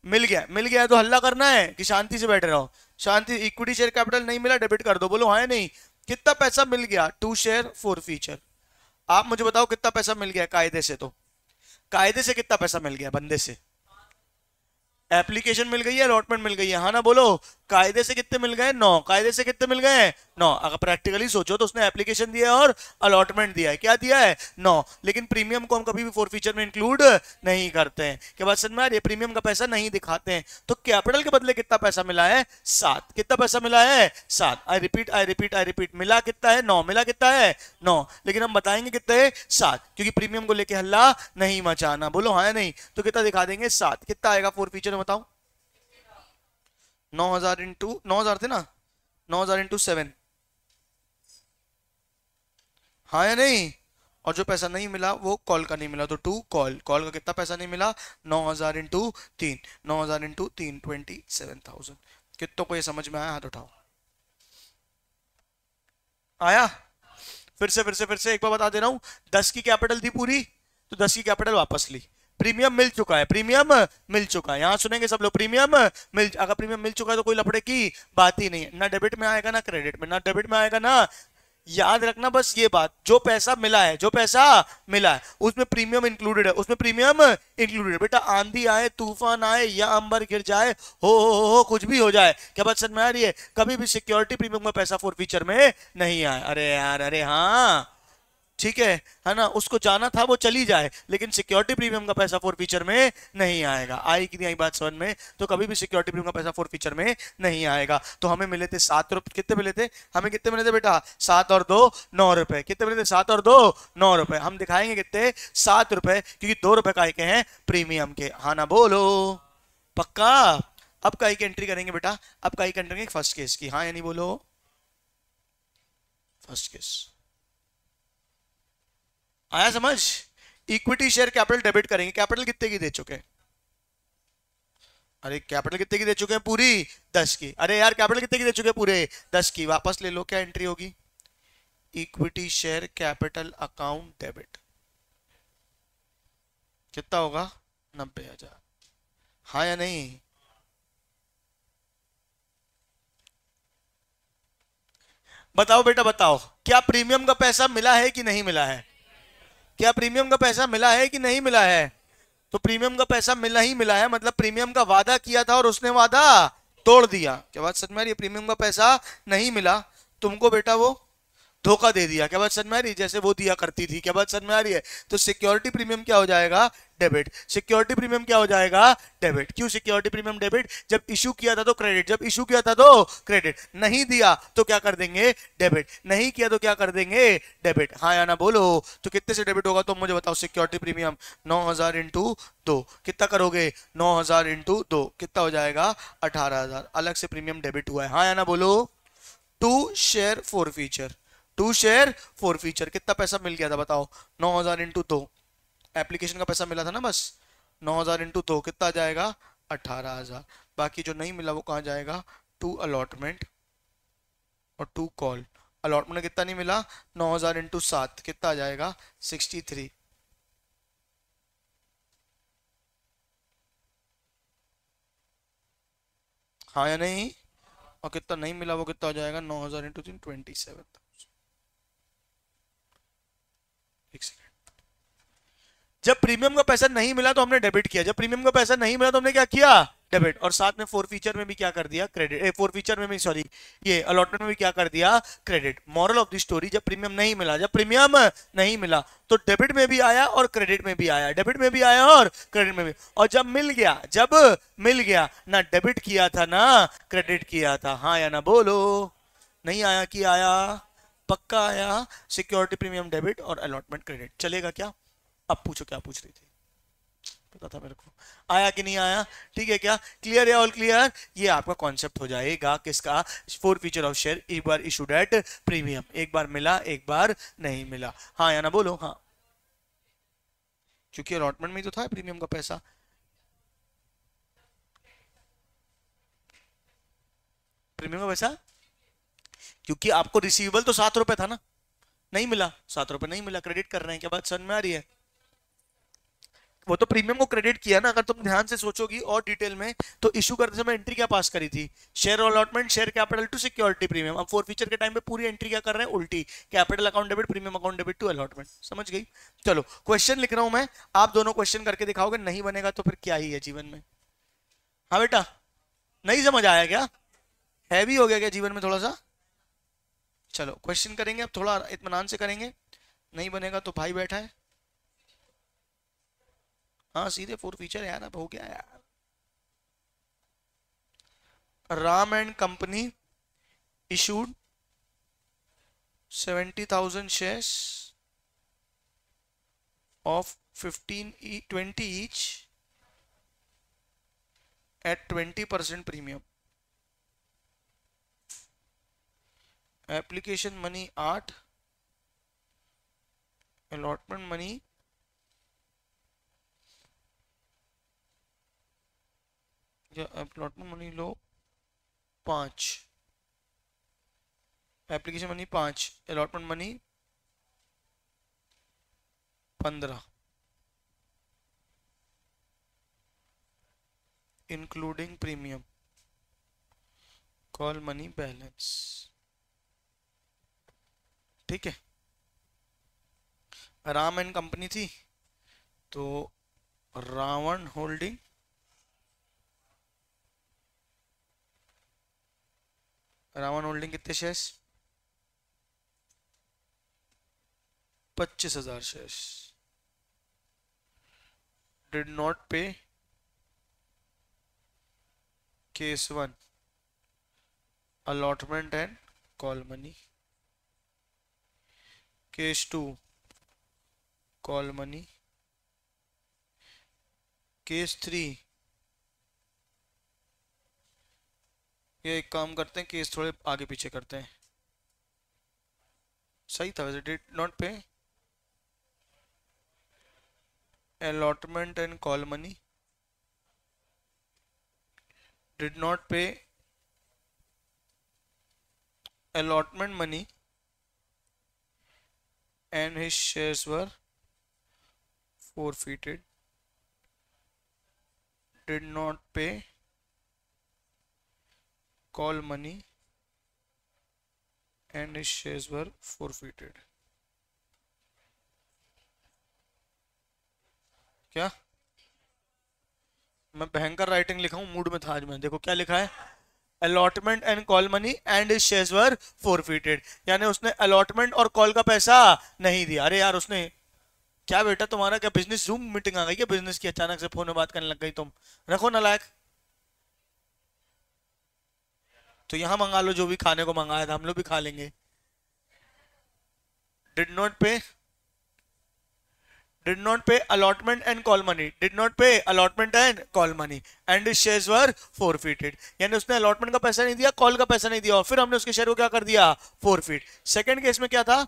मिल गया। मिल गया है तो हल्ला करना है कि शांति से बैठे रहो? शांति। इक्विटी शेयर कैपिटल नहीं मिला, डेबिट कर दो। बोलो हाँ या नहीं। कितना पैसा मिल गया? 2 शेयर 4 फीचर। आप मुझे बताओ कितना पैसा मिल गया कायदे से? तो कायदे से कितना पैसा मिल गया बंदे से? एप्लीकेशन मिल गई है, अलॉटमेंट मिल गई है, हाँ ना बोलो। कायदे से कितने मिल गए? 9। कायदे से कितने मिल गए? 9। अगर प्रैक्टिकली सोचो तो उसने एप्लीकेशन दिया है और अलॉटमेंट दिया है। क्या दिया है? 9। लेकिन प्रीमियम को हम कभी भी फोर फीचर में इंक्लूड नहीं करते हैं। क्या बात समझ में आ रही है? प्रीमियम का पैसा नहीं दिखाते हैं। तो कैपिटल के बदले कितना पैसा मिला है? 7। कितना पैसा मिला है? 7। I repeat, I repeat, I repeat. मिला कितना है? 9। मिला कितना है? 9। लेकिन हम बताएंगे कितने है? 7, क्योंकि प्रीमियम को लेके हल्ला नहीं मचाना। बोलो हाँ या नहीं। तो कितना दिखा देंगे? 7। कितना आएगा फोर फीचर में बताओ? 9,000 इंटू 9,000 थे ना? 9,000 इंटू 7, हाँ या नहीं? और जो पैसा नहीं मिला वो कॉल का नहीं मिला, तो 2 कॉल। कॉल का कितना पैसा नहीं मिला? 9,000 इंटू 3। 9,000 इंटू 3 27,000। कितनों को ये समझ में आया? हाथ उठाओ। आया? फिर से एक बार बता दे रहा हूं। 10 की कैपिटल थी पूरी, तो 10 की कैपिटल वापस ली। प्रीमियम मिल चुका है, प्रीमियम मिल चुका है। यहां सुनेंगे सब लोग, प्रीमियम मिल। अगर प्रीमियम मिल चुका है तो कोई लफड़े की बात ही नहीं है। ना डेबिट में आएगा ना क्रेडिट में, ना डेबिट में आएगा ना। याद रखना बस ये बात, जो पैसा मिला है, जो पैसा मिला है उसमें प्रीमियम इंक्लूडेड है, उसमें प्रीमियम इंक्लूडेड है। बेटा आंधी आए, तूफान आए, या अंबर गिर जाए, हो कुछ भी हो जाए, क्या बात समझ में आ रही है? कभी भी सिक्योरिटी प्रीमियम का पैसा फोर फीचर में नहीं आए। अरे यार, अरे हाँ, ठीक है ना? उसको जाना था वो चली जाए, लेकिन सिक्योरिटी प्रीमियम का पैसा फोर फीचर में नहीं आएगा। आई कि नहीं आई बात समझ में? तो कभी भी सिक्योरिटी प्रीमियम का पैसा फोर फीचर में नहीं आएगा। तो हमें मिले थे 7 रुपए। कितने मिले थे हमें? कितने मिले थे बेटा? 7 और 2 9 रुपए। कितने मिले थे? 7 और 2 9 रुपए। हम दिखाएंगे कितने? 7 रुपए, क्योंकि 2 रुपए काय के हैं प्रीमियम के। हाँ ना बोलो? पक्का? अब काय की एंट्री करेंगे बेटा? अब काय की एंट्री करेंगे फर्स्ट केस की। हाँ या नहीं बोलो? फर्स्ट केस आया समझ? इक्विटी शेयर कैपिटल डेबिट करेंगे। कैपिटल कितने की दे चुके हैं? अरे कैपिटल कितने की दे चुके हैं? पूरी 10 की। अरे यार कैपिटल कितने की दे चुके हैं? पूरे 10 की। वापस ले लो। क्या एंट्री होगी? Equity share capital account debit. कितना होगा? 90,000। हाँ या नहीं? बताओ बेटा बताओ, क्या प्रीमियम का पैसा मिला है कि नहीं मिला है? क्या प्रीमियम का पैसा मिला है कि नहीं मिला है? तो प्रीमियम का पैसा मिला ही मिला है, मतलब प्रीमियम का वादा किया था और उसने वादा तोड़ दिया। क्या बात सच में आ रही है? प्रीमियम का पैसा नहीं मिला तुमको बेटा, वो धोखा दे दिया। क्या बात समझ में आ रही है? जैसे वो दिया करती थी। क्या बात समझ में आ रही है? तो सिक्योरिटी प्रीमियम क्या हो जाएगा? डेबिट। सिक्योरिटी प्रीमियम क्या हो जाएगा? डेबिट। क्यों सिक्योरिटी प्रीमियम डेबिट? जब इशू किया था तो क्रेडिट, जब इशू किया था तो क्रेडिट, नहीं दिया तो क्या कर देंगे? डेबिट। नहीं किया तो क्या कर देंगे? डेबिट। हाँ या ना बोलो? तो कितने से डेबिट होगा तुम मुझे बताओ? सिक्योरिटी प्रीमियम 9,000 इंटू 2 कितना करोगे? 9,000 इंटू 2 कितना हो जाएगा? 18,000। अलग से प्रीमियम डेबिट हुआ है। हाँ या ना बोलो? 2 शेयर 4 फीचर। 2 शेयर 4 फीचर कितना पैसा मिल गया था बताओ? 9,000 इंटू 2। एप्लीकेशन का पैसा मिला था ना बस। 9,000 इंटू 2 कितना आ जाएगा? 18,000। बाकी जो नहीं मिला वो कहाँ जाएगा? टू अलॉटमेंट और 2 कॉल। अलॉटमेंट में कितना नहीं मिला, 9,000 इंटू 7 कितना आ जाएगा, 63। हाँ या नहीं? और कितना नहीं मिला वो कितना हो जाएगा, 9,000 इंटू 3, 27। एक सेकेंड। जब प्रीमियम का पैसा नहीं मिला तो हमने डेबिट किया, जब प्रीमियम का पैसा नहीं मिला तो हमने क्या किया, डेबिट। और साथ में फोर फीचर में भी क्या कर दिया, क्रेडिट। फोर फीचर में भी सॉरी, ये अलॉटमेंट में भी क्या कर दिया, credit. Moral of the story, जब प्रीमियम नहीं मिला, जब प्रीमियम नहीं मिला तो डेबिट में भी आया और क्रेडिट में भी आया, डेबिट में भी आया और क्रेडिट में भी। और जब मिल गया, जब मिल गया, ना डेबिट किया था ना क्रेडिट किया था। हाँ या ना बोलो? नहीं आया कि आया? पक्का आया। सिक्योरिटी प्रीमियम डेबिट और अलॉटमेंट क्रेडिट। चलेगा क्या? अब पूछो क्या पूछ रही थी, पता था मेरे को। आया कि नहीं आया? ठीक है क्या? क्लियर है? All clear? ये आपका कॉन्सेप्ट हो जाएगा किसका, फोर फीचर ऑफ शेयर। एक बार इशूड एट प्रीमियम, एक बार मिला एक बार नहीं मिला। हाँ या ना बोलो? हाँ, क्योंकि अलॉटमेंट में ही तो था प्रीमियम का पैसा। प्रीमियम का पैसा क्योंकि आपको रिसीवेबल तो 7 रुपए था ना, नहीं मिला, 7 रुपए नहीं मिला, क्रेडिट कर रहे हैं। क्या बात समझ में आ रही है? वो तो प्रीमियम को क्रेडिट किया ना। अगर तुम ध्यान से सोचोगी और डिटेल में तो इशू करते समय एंट्री क्या पास करी थी, share allotment share capital to security premium. अब फोर फीचर के टाइम पे पूरी एंट्री क्या कर रहे हैं, उल्टी, capital account debit, premium account debit to allotment. समझ गई? चलो क्वेश्चन लिख रहा हूं मैं, आप दोनों क्वेश्चन करके दिखाओगे, नहीं बनेगा तो फिर क्या ही है जीवन में। हाँ बेटा, नहीं समझ आया क्या? हैवी हो गया क्या जीवन में थोड़ा सा? चलो क्वेश्चन करेंगे, अब थोड़ा इत्मीनान से करेंगे। नहीं बनेगा तो भाई बैठा है। हाँ सीधे फोर फीचर यार, अब हो गया यार। Ram and company issued 70,000 shares of 20 each at 20% premium. Application money 8, allotment money या allotment money लो 5, application money 5, allotment money 15, including premium, call money balance. ठीक है, राम एंड कंपनी थी तो रावण होल्डिंग, रावण होल्डिंग कितने शेयर्स, 25,000 शेयर्स। डिड नॉट पे case 1 allotment and call money, case 2 call money, case 3 ये एक काम करते हैं, केस थोड़े आगे पीछे करते हैं। सही था वैसे। डिड नॉट पे allotment and call money, did not pay allotment money and his shares were forfeited, did not pay call money and his shares were forfeited। क्या मैं भयंकर राइटिंग लिखा हूं, मूड में था आज मैं। देखो क्या लिखा है, allotment and call money and his shares were forfeited, यानी उसने अलॉटमेंट और कॉल का पैसा नहीं दिया। अरे यार उसने क्या बेटा, तुम्हारा क्या बिजनेस जूम मीटिंग आ गई क्या बिजनेस की, अचानक से फोन में बात करने लग गई तुम? रखो नालायक। तो यहां मंगा लो जो भी खाने को मंगाया था, हम लोग भी खा लेंगे। डिड नॉट पे, did not pay allotment and call money, did not pay allotment and call money and his shares were forfeited, यानी उसने allotment का पैसा नहीं दिया, कॉल का पैसा नहीं दिया, और फिर हमने उसके शेयर को क्या कर दिया, forfeit। सेकंड केस में क्या था,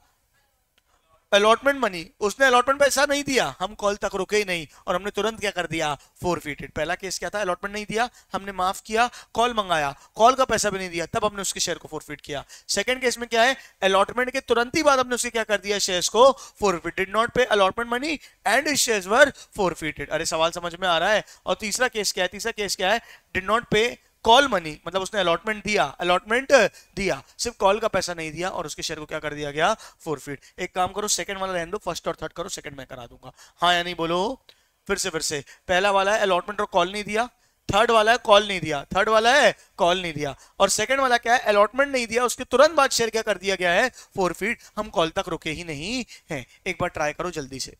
अलॉटमेंट मनी, उसने अलॉटमेंट पैसा नहीं दिया, हम कॉल तक रुके ही नहीं और हमने तुरंत क्या कर दिया, फोरफिटेड। पहला केस क्या था, अलॉटमेंट नहीं दिया, हमने माफ किया, कॉल मंगाया, कॉल का पैसा भी नहीं दिया, तब हमने उसके शेयर को फोरफिट किया। सेकंड केस में क्या है, अलॉटमेंट के तुरंत ही बाद हमने उसके क्या कर दिया, शेयर्स को फोरफिट, डिड नॉट पे allotment money and his shares were forfeited. अरे सवाल समझ में आ रहा है। और तीसरा केस क्या है, तीसरा केस क्या है, डिड नॉट पे कॉल मनी, मतलब उसने अलॉटमेंट दिया, अलॉटमेंट दिया, सिर्फ कॉल का पैसा नहीं दिया और उसके शेयर को क्या कर दिया गया, फोरफिट। एक काम करो, सेकंड वाला रहने दो, फर्स्ट और थर्ड करो, सेकंड मैं करा दूंगा। हाँ या नहीं बोलो, फिर से पहला वाला है अलॉटमेंट और कॉल नहीं दिया, थर्ड वाला है कॉल नहीं दिया, थर्ड वाला है कॉल नहीं दिया, और सेकंड वाला क्या है, अलॉटमेंट नहीं दिया, उसके तुरंत बाद शेयर क्या कर दिया गया है, फोरफिट। हम कॉल तक रुके ही नहीं है। एक बार ट्राई करो जल्दी से।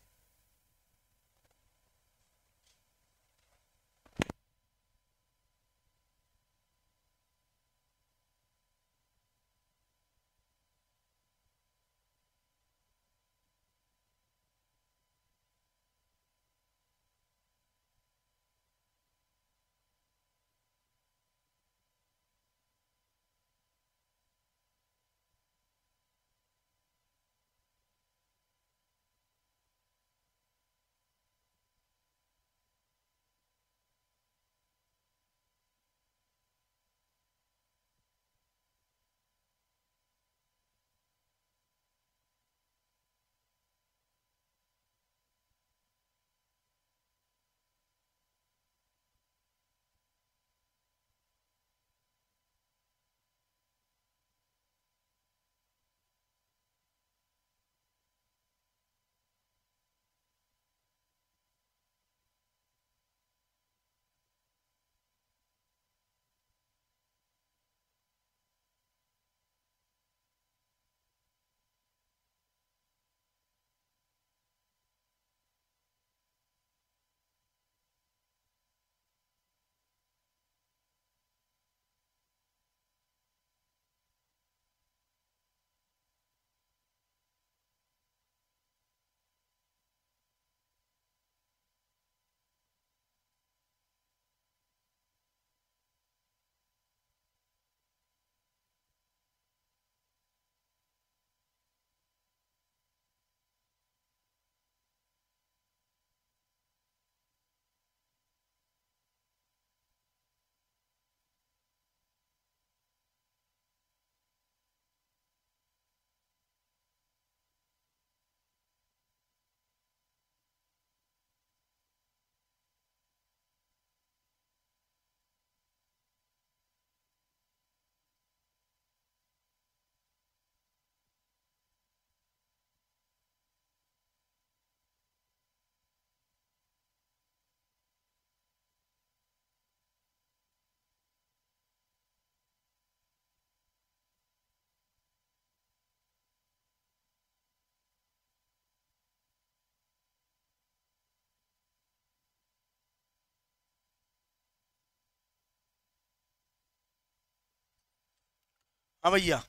हाँ भैया,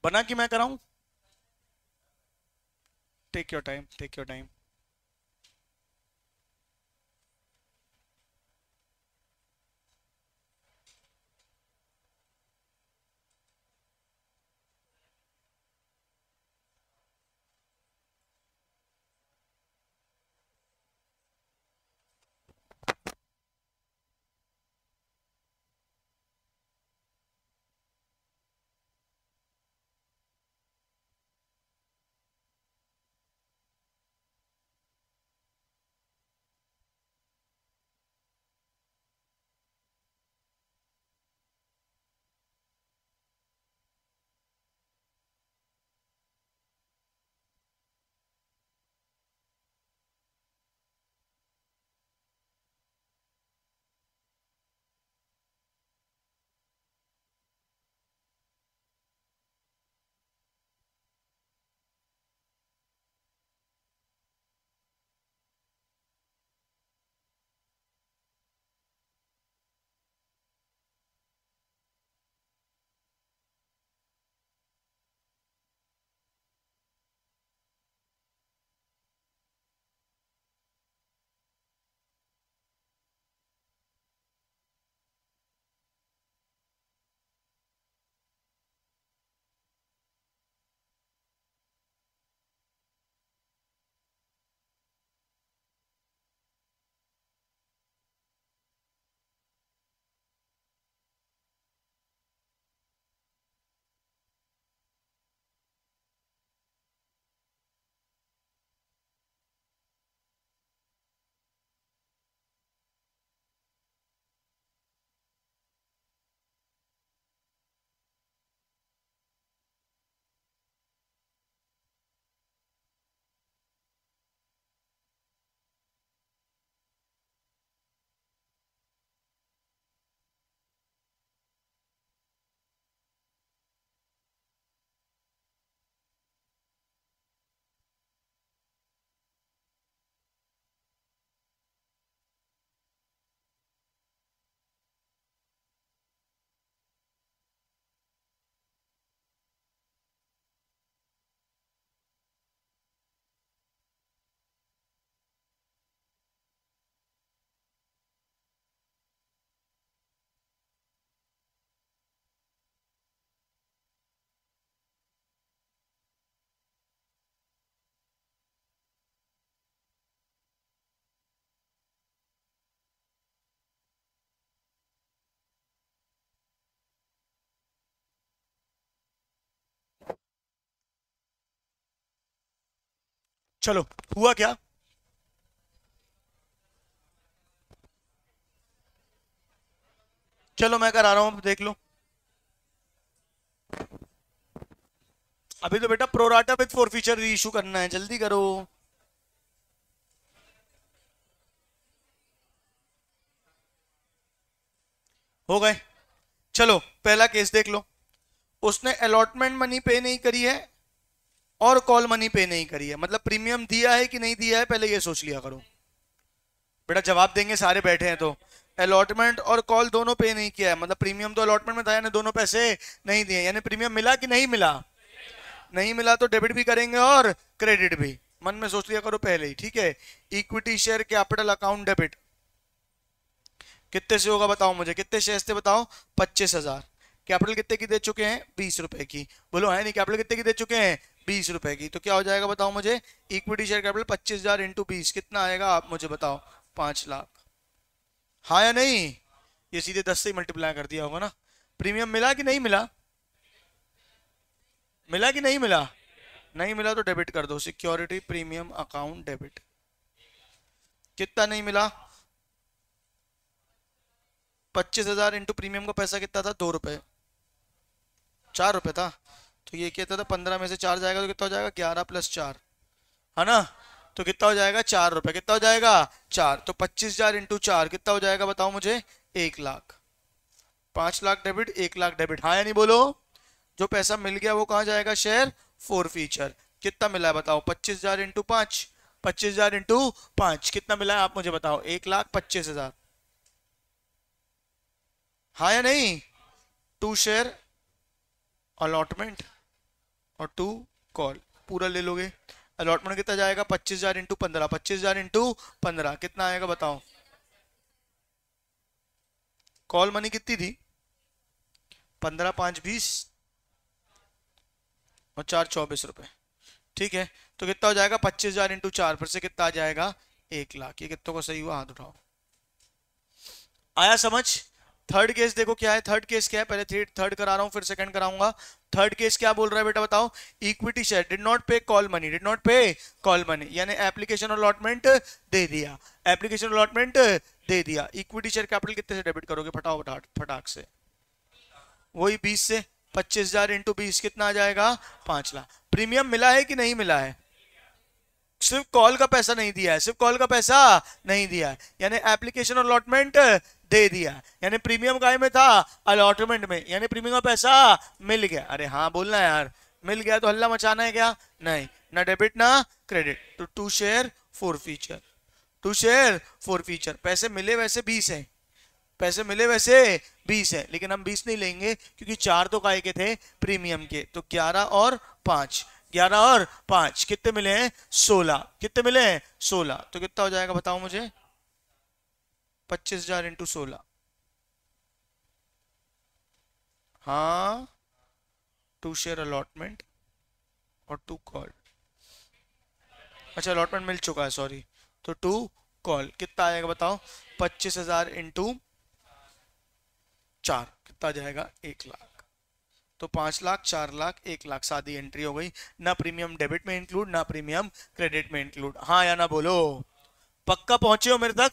बना कि मैं कराऊं? Take your time, take your time. चलो, हुआ क्या? चलो मैं करा रहा हूं, देख लो। अभी तो बेटा pro rata with four feature reissue करना है, जल्दी करो। हो गए। चलो पहला केस देख लो। उसने अलॉटमेंट मनी पे नहीं करी है और कॉल मनी पे नहीं करी है, मतलब प्रीमियम दिया है कि नहीं दिया है, पहले ये सोच लिया करो। बेटा जवाब देंगे सारे बैठे हैं तो। अलॉटमेंट और कॉल दोनों पे नहीं किया है, मतलब प्रीमियम तो अलॉटमेंट में था, यानी दोनों पैसे नहीं दिए, यानी प्रीमियम मिला कि नहीं मिला? नहीं मिला तो डेबिट भी करेंगे और क्रेडिट भी। मन में सोच लिया करो पहले ही, ठीक है। Equity share capital account debit कितने से होगा बताओ मुझे, कितने शेयर थे बताओ? 25,000। कैपिटल कितने की दे चुके हैं? 20 रुपए की। बोलो है नहीं, कैपिटल कितने की दे चुके हैं? 20 रुपए की। तो क्या हो जाएगा बताओ मुझे? इक्विटी शेयर कैपिटल 25,000 इंटू 20 कितना आएगा आप मुझे बताओ? 5 लाख। हाँ या नहीं? ये सीधे 10 से ही मल्टीप्लाई कर दिया होगा ना। प्रीमियम मिला कि नहीं मिला? मिला कि नहीं मिला? नहीं मिला तो डेबिट कर दो, सिक्योरिटी प्रीमियम अकाउंट डेबिट। कितना नहीं मिला? 25,000 इंटू प्रीमियम का पैसा कितना था? 2 रुपए। 4 रुपए था। तो ये कहता था 15 में से 4 जाएगा तो कितना हो जाएगा? 11 + 4, है ना? तो कितना हो जाएगा? 4 रुपए। कितना हो जाएगा? 4। तो 25,000 इंटू 4 कितना हो जाएगा बताओ मुझे? 1 लाख। 5 लाख डेबिट, 1 लाख डेबिट, हाँ या नहीं बोलो? जो पैसा मिल गया वो कहाँ जाएगा? Share four feature. कितना मिला है बताओ? 25,000 इंटू 5, 25,000 इंटू 5 कितना मिला है आप मुझे बताओ? 1,25,000। हाँ या नहीं? टू शेयर अलॉटमेंट और टू कॉल, पूरा ले लोगे। अलॉटमेंट कितना जाएगा? 25,000 इंटू 15, 25,000 इंटू 15 कितना आएगा बताओ? कॉल मनी कितनी थी? 15 5 20 और 4 24 रुपए, ठीक है। तो कितना हो जाएगा? 25,000 इंटू 4 फिर से कितना आ जाएगा? 1 लाख। ये कितनों को सही हुआ? हाथ उठाओ। आया समझ? थर्ड केस देखो क्या है। थर्ड केस क्या है? पहले थर्ड करा रहा हूं फिर सेकंड कराऊंगा। थर्ड केस क्या बोल रहा है बेटा बताओ? इक्विटी शेयर डिड नॉट पे कॉल मनी, डिड नॉट पे कॉल मनी, यानी एप्लीकेशन अलॉटमेंट दे दिया, एप्लीकेशन अलॉटमेंट दे दिया। इक्विटी शेयर कैपिटल कितने से डेबिट करोगे? फटाओ फटाट फटाक से। वही 20 से। 25,000 इंटू 20 कितना आ जाएगा? 5 लाख। प्रीमियम मिला है कि नहीं मिला है? सिर्फ कॉल का पैसा नहीं दिया है, सिर्फ कॉल का पैसा नहीं दिया है, यानी एप्लीकेशन अलॉटमेंट दे दिया है, यानी प्रीमियम काय में था? अलॉटमेंट में, यानी प्रीमियम का पैसा मिल गया। अरे हाँ बोलना यार, मिल गया तो हल्ला मचाना है क्या? नहीं, ना डेबिट ना क्रेडिट। तो to share forfeiture, to share forfeiture. पैसे मिले वैसे 20 है, पैसे मिले वैसे 20 है, लेकिन हम 20 नहीं लेंगे क्योंकि 4 तो काय के थे? प्रीमियम के। तो 11 और 5, 11 और 5 कितने मिले हैं? 16। कितने मिले हैं? 16। तो कितना हो जाएगा बताओ मुझे? 25,000 इंटू 16। हाँ, टू शेयर अलॉटमेंट और टू कॉल। अच्छा अलॉटमेंट मिल चुका है, सॉरी। तो टू कॉल कितना आएगा बताओ? 25,000 इंटू 4 कितना आ जाएगा? 1 लाख। तो 5 लाख, 4 लाख, 1 लाख, सादी एंट्री हो गई। ना प्रीमियम डेबिट में इंक्लूड, ना प्रीमियम क्रेडिट में इंक्लूड। हाँ या ना बोलो? पक्का पहुंचे हो मेरे तक?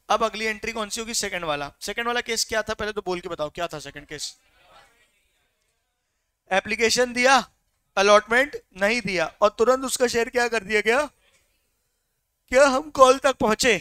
अब अगली एंट्री कौन सी होगी? सेकंड वाला। सेकंड वाला केस क्या था पहले तो बोल के बताओ, क्या था सेकंड केस? एप्लीकेशन दिया, अलॉटमेंट नहीं दिया, और तुरंत उसका शेयर क्या कर दिया? क्या क्या हम कॉल तक पहुंचे?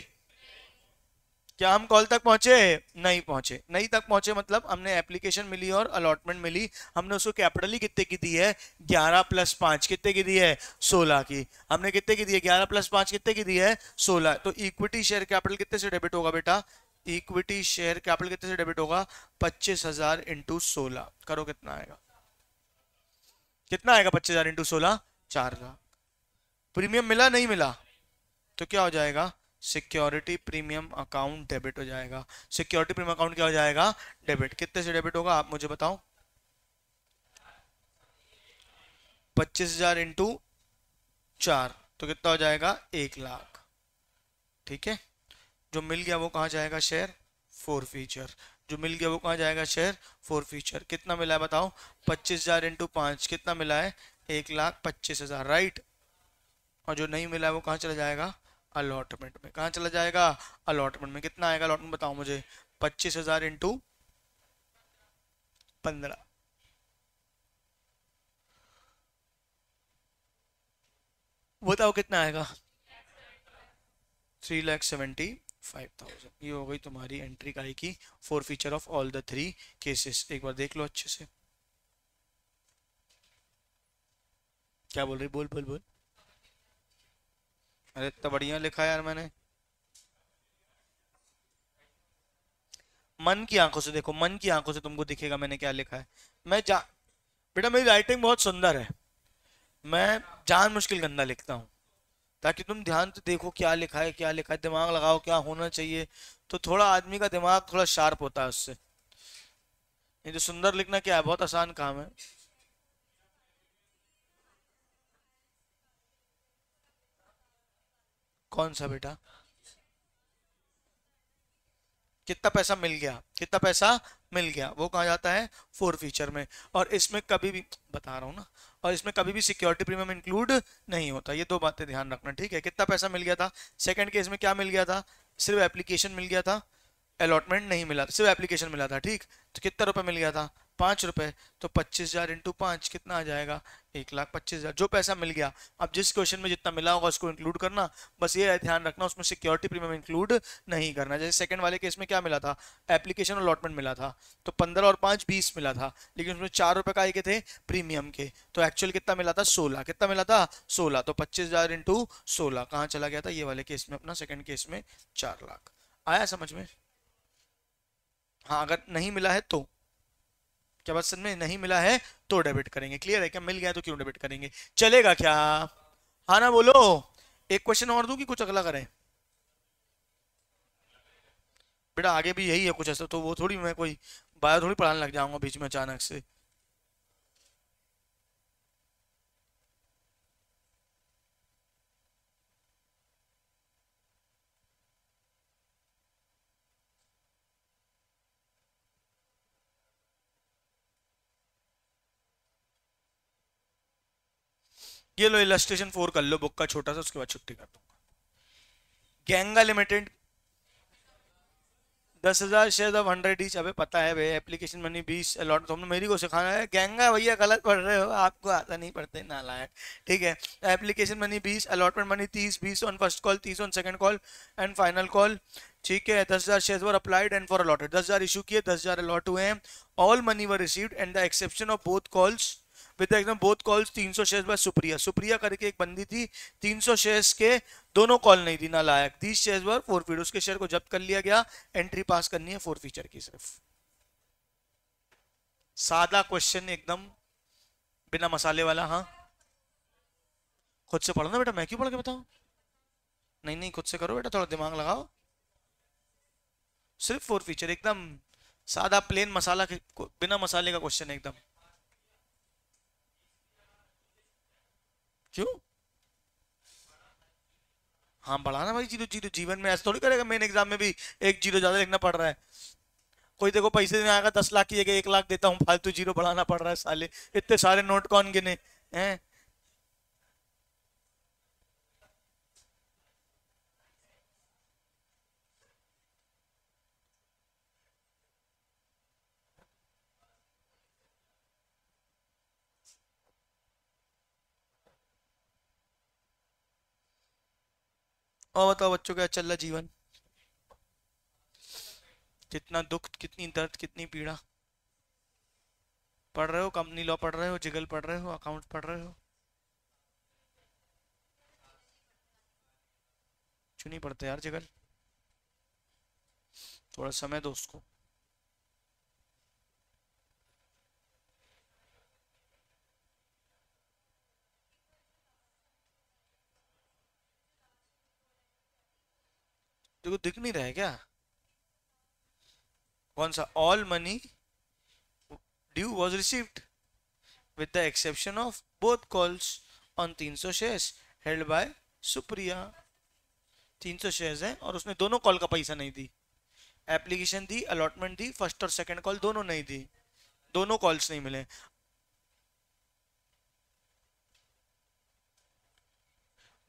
क्या हम कॉल तक पहुंचे? नहीं पहुंचे। नहीं तक पहुंचे मतलब हमने एप्लीकेशन मिली और अलॉटमेंट मिली, हमने उसको कैपिटल ही कितने की दी है? 11 + 5 कितने की दी है? 16 की। हमने कितने की दी है? 11 + 5 कितने की दी है? 16। तो इक्विटी शेयर कैपिटल कितने से डेबिट होगा बेटा? इक्विटी शेयर कैपिटल कितने से डेबिट होगा? 25,000 इंटू 16 करो कितना आएगा? कितना आएगा? 25,000 इंटू 16, 4 लाख। प्रीमियम मिला नहीं मिला? तो क्या हो जाएगा? सिक्योरिटी प्रीमियम अकाउंट डेबिट हो जाएगा। सिक्योरिटी प्रीमियम अकाउंट क्या हो जाएगा? डेबिट। कितने से डेबिट होगा आप मुझे बताओ? 25,000 इंटू 4 तो कितना हो जाएगा? 1 लाख। ठीक है। जो मिल गया वो कहाँ जाएगा? Share four feature. जो मिल गया वो कहाँ जाएगा? Share four feature. कितना मिला है बताओ? 25,000 इंटू 5 कितना मिला है? 1,25,000, राइट। और जो नहीं मिला है वो कहाँ चला जाएगा, अलॉटमेंट में। कहाँ चला जाएगा, अलॉटमेंट में। कितना आएगा अलॉटमेंट बताओ मुझे, 25,000 इंटू 15, बताओ कितना आएगा, 3,75,000। ये हो गई तुम्हारी एंट्री काय की, four feature of all the three cases. एक बार देख लो अच्छे से, क्या बोल रही, बोल बोल बोल। अरे इतना बढ़िया लिखा है यार मैंने। मन की आंखों से देखो, मन की आंखों से तुमको दिखेगा मैंने क्या लिखा है। मैं जा बेटा मेरी राइटिंग बहुत सुंदर है, मैं जान मुश्किल गंदा लिखता हूँ, ताकि तुम ध्यान से देखो क्या लिखा है, क्या लिखा है, दिमाग लगाओ क्या होना चाहिए। तो थोड़ा आदमी का दिमाग थोड़ा शार्प होता है उससे। ये जो सुंदर लिखना क्या है, बहुत आसान काम है। कौन सा बेटा, कितना पैसा मिल गया, कितना पैसा मिल गया, वो कहा जाता है फोर फीचर में। और इसमें कभी भी, बता रहा हूँ ना, और इसमें कभी भी सिक्योरिटी प्रीमियम इंक्लूड नहीं होता। ये दो बातें ध्यान रखना, ठीक है। कितना पैसा मिल गया था, सेकंड केस में क्या मिल गया था, सिर्फ एप्लीकेशन मिल गया था, अलॉटमेंट नहीं मिला, सिर्फ एप्लीकेशन मिला था, ठीक। तो कितना रुपए मिल गया था, 5 रुपए। तो 25,000 इंटू 5 कितना आ जाएगा, 1,25,000। जो पैसा मिल गया, अब जिस क्वेश्चन में जितना मिला होगा उसको इंक्लूड करना। बस ये ध्यान रखना उसमें सिक्योरिटी प्रीमियम इंक्लूड नहीं करना। जैसे सेकंड वाले केस में क्या मिला था, एप्लीकेशन और अलॉटमेंट मिला था, तो 15 और 5 20 मिला था, लेकिन उसमें 4 रुपए का के थे प्रीमियम के। तो एक्चुअल कितना मिला था, 16। कितना मिला था, 16। तो 25,000 इंटू 16 कहाँ चला गया था, ये वाले केस में अपना, सेकंड केस में 4 लाख। आया समझ में। हाँ अगर नहीं मिला है तो, क्या बात समझ में, नहीं मिला है तो डेबिट करेंगे। क्लियर है क्या, मिल गया तो क्यों डेबिट करेंगे, चलेगा क्या। हाँ ना बोलो। एक क्वेश्चन और दूं कि कुछ अगला करें। बेटा आगे भी यही है कुछ ऐसा, तो वो थोड़ी मैं कोई बायो थोड़ी पढ़ाने लग जाऊंगा बीच में अचानक से। ये लो इलस्ट्रेशन 4 कर लो बुक का छोटा सा, उसके बाद छुट्टी कर दूंगा। गैंगा लिमिटेड 10,000 शेयर ऑफ 100 ईच। अबे पता है भाई, एप्लीकेशन मनी 20 अलॉट, तुमने मेरी को सिखाना है। गैंगा भैया गलत पढ़ रहे हो, आपको आता नहीं पढ़ते नालायक। ठीक है, application money 20, allotment money 30, 20 on first call, 30 on second call and final call. ठीक है, 10,000 share were applied and for allotted, 10,000 issue किए, 10,000 अलॉट हुए हैं। All money were received and the exception of both calls, with एकदम both calls 300 shares by Supriya. Supriya करके एक बंदी थी, 300 शेयर्स के दोनों कॉल नहीं थी, ना लायक। 30 शेयर्स वर फॉरफीड, उसके शेयर को जब्त कर लिया गया। एंट्री पास करनी है फोर फीचर की सिर्फ। सादा क्वेश्चन एकदम, बिना मसाले वाला। हाँ खुद से पढ़ो ना बेटा, मैं क्यों पढ़ के बताऊं। नहीं नहीं खुद से करो बेटा, थोड़ा दिमाग लगाओ। सिर्फ फोर फीचर एकदम सादा प्लेन, मसाला बिना मसाले का क्वेश्चन एकदम। क्यों, हाँ बढ़ाना भाई, जीरो जीरो जीवन में ऐसा थोड़ी करेगा, मेन एग्जाम में भी एक जीरो ज्यादा लिखना पड़ रहा है। कोई देखो पैसे में आएगा 10 लाख की जगह 1 लाख देता हूँ, फालतू जीरो बढ़ाना पड़ रहा है साले। इतने सारे नोट कौन गिने हैं। और बताओ बच्चों क्या चल रहा जीवन, कितना दुख, कितनी दर्द, कितनी पीड़ा। पढ़ रहे हो कंपनी लॉ, पढ़ रहे हो जिगल, पढ़ रहे हो अकाउंट, पढ़ रहे हो, क्यों नहीं पढ़ते यार जिगल, थोड़ा समय दो उसको। देखो दिख नहीं रहा है क्या, कौन सा, all money due was received with the exception of both calls on 300 shares held by Supriya. 300 shares हैं और उसने दोनों कॉल का पैसा नहीं दी, एप्लीकेशन दी, अलॉटमेंट दी, फर्स्ट और सेकंड कॉल दोनों नहीं दी, दोनों कॉल्स नहीं मिले।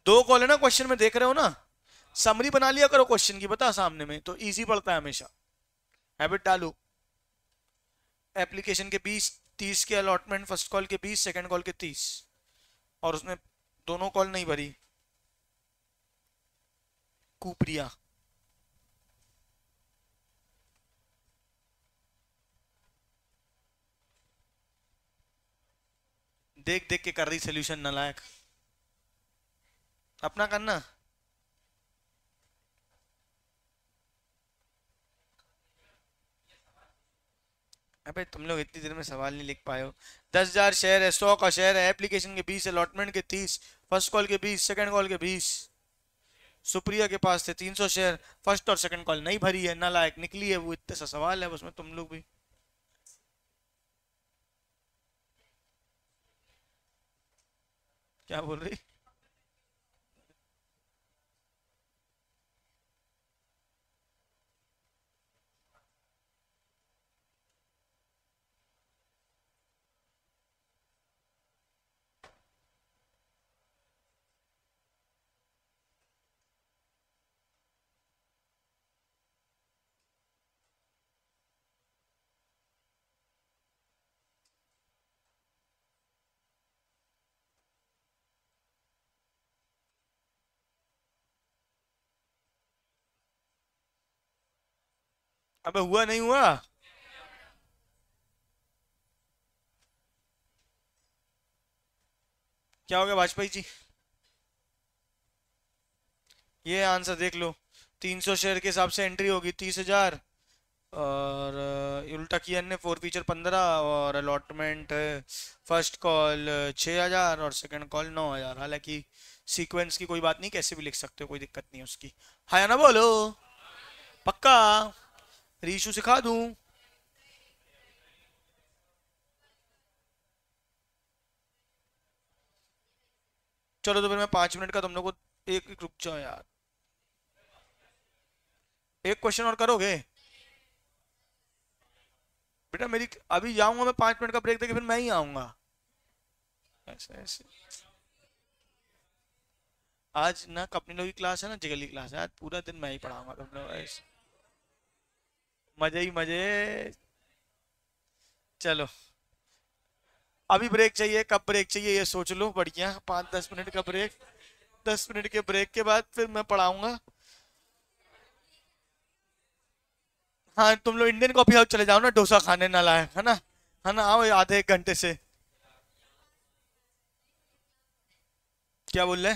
दो कॉल है ना क्वेश्चन में, देख रहे हो ना, समरी बना लिया करो क्वेश्चन की, बता सामने में, तो इजी पड़ता है हमेशा। हैबिट डालो। एप्लीकेशन के 20-30 के अलॉटमेंट, फर्स्ट कॉल के 20, सेकंड कॉल के 30, और उसने दोनों कॉल नहीं भरी। कुप्रिया देख देख के कर रही सोल्यूशन, नालायक। अपना करना। अबे तुम लोग इतनी देर में सवाल नहीं लिख पाए हो। 10,000 शेयर है, 100 का शेयर है, एप्लीकेशन के 20, अलॉटमेंट के 30, फर्स्ट कॉल के 20, सेकंड कॉल के 20। सुप्रिया के पास थे 300 शेयर, फर्स्ट और सेकंड कॉल नहीं भरी है, नालायक निकली है वो। इतने सा सवाल है उसमें, तुम लोग भी। क्या बोल रही? अबे हुआ नहीं हुआ? क्या हो गया वाजपेयी जी? ये आंसर देख लो। 300 शेयर के हिसाब से एंट्री होगी 30,000, और उल्टा किया ने, फोर फीचर 15, और अलॉटमेंट फर्स्ट कॉल 6,000 और सेकंड कॉल 9,000। हालांकि सीक्वेंस की कोई बात नहीं, कैसे भी लिख सकते हो, कोई दिक्कत नहीं है उसकी। हाँ या ना बोलो? पक्का? रीशु सिखा दूं? चलो तो फिर मैं 5 मिनट का तुम लोग को, एक रुक जाओ यार, एक क्वेश्चन और करोगे? बेटा मेरी, अभी जाऊंगा मैं 5 मिनट का ब्रेक देके, फिर मैं ही आऊंगा। ऐसे ऐसे। आज ना अपनी लोग की क्लास है ना, जिगली क्लास है, आज पूरा दिन मैं ही पढ़ाऊंगा तुम लोग, ऐसे मजे ही मजे। चलो, अभी ब्रेक चाहिए, कब ब्रेक चाहिए ये सोच लो, बढ़िया 5-10 मिनट का ब्रेक। 10 मिनट के ब्रेक के बाद फिर मैं पढ़ाऊंगा। हाँ तुम लोग इंडियन कॉफी हाउस चले जाओ ना, डोसा खाने, ना लाए है ना, है ना, आओ आधे 1 घंटे से। क्या बोल रहे?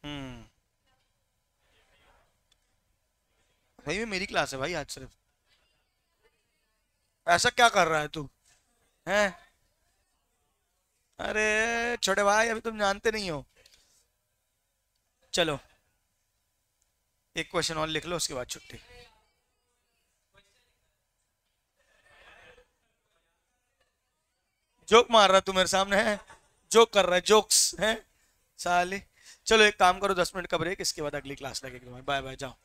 हम्म। भाई मेरी क्लास है भाई आज सिर्फ। ऐसा क्या कर रहा है तू? हैं? अरे छोटे भाई, अभी तुम जानते नहीं हो। चलो, एक क्वेश्चन और लिख लो, उसके बाद छुट्टी। जोक मार रहा तू मेरे सामने है? जोक कर रहा है, जोक्स हैं साले। चलो एक काम करो, 10 मिनट का ब्रेक, इसके बाद अगली क्लास लगेगी। बाय बाय, जाओ।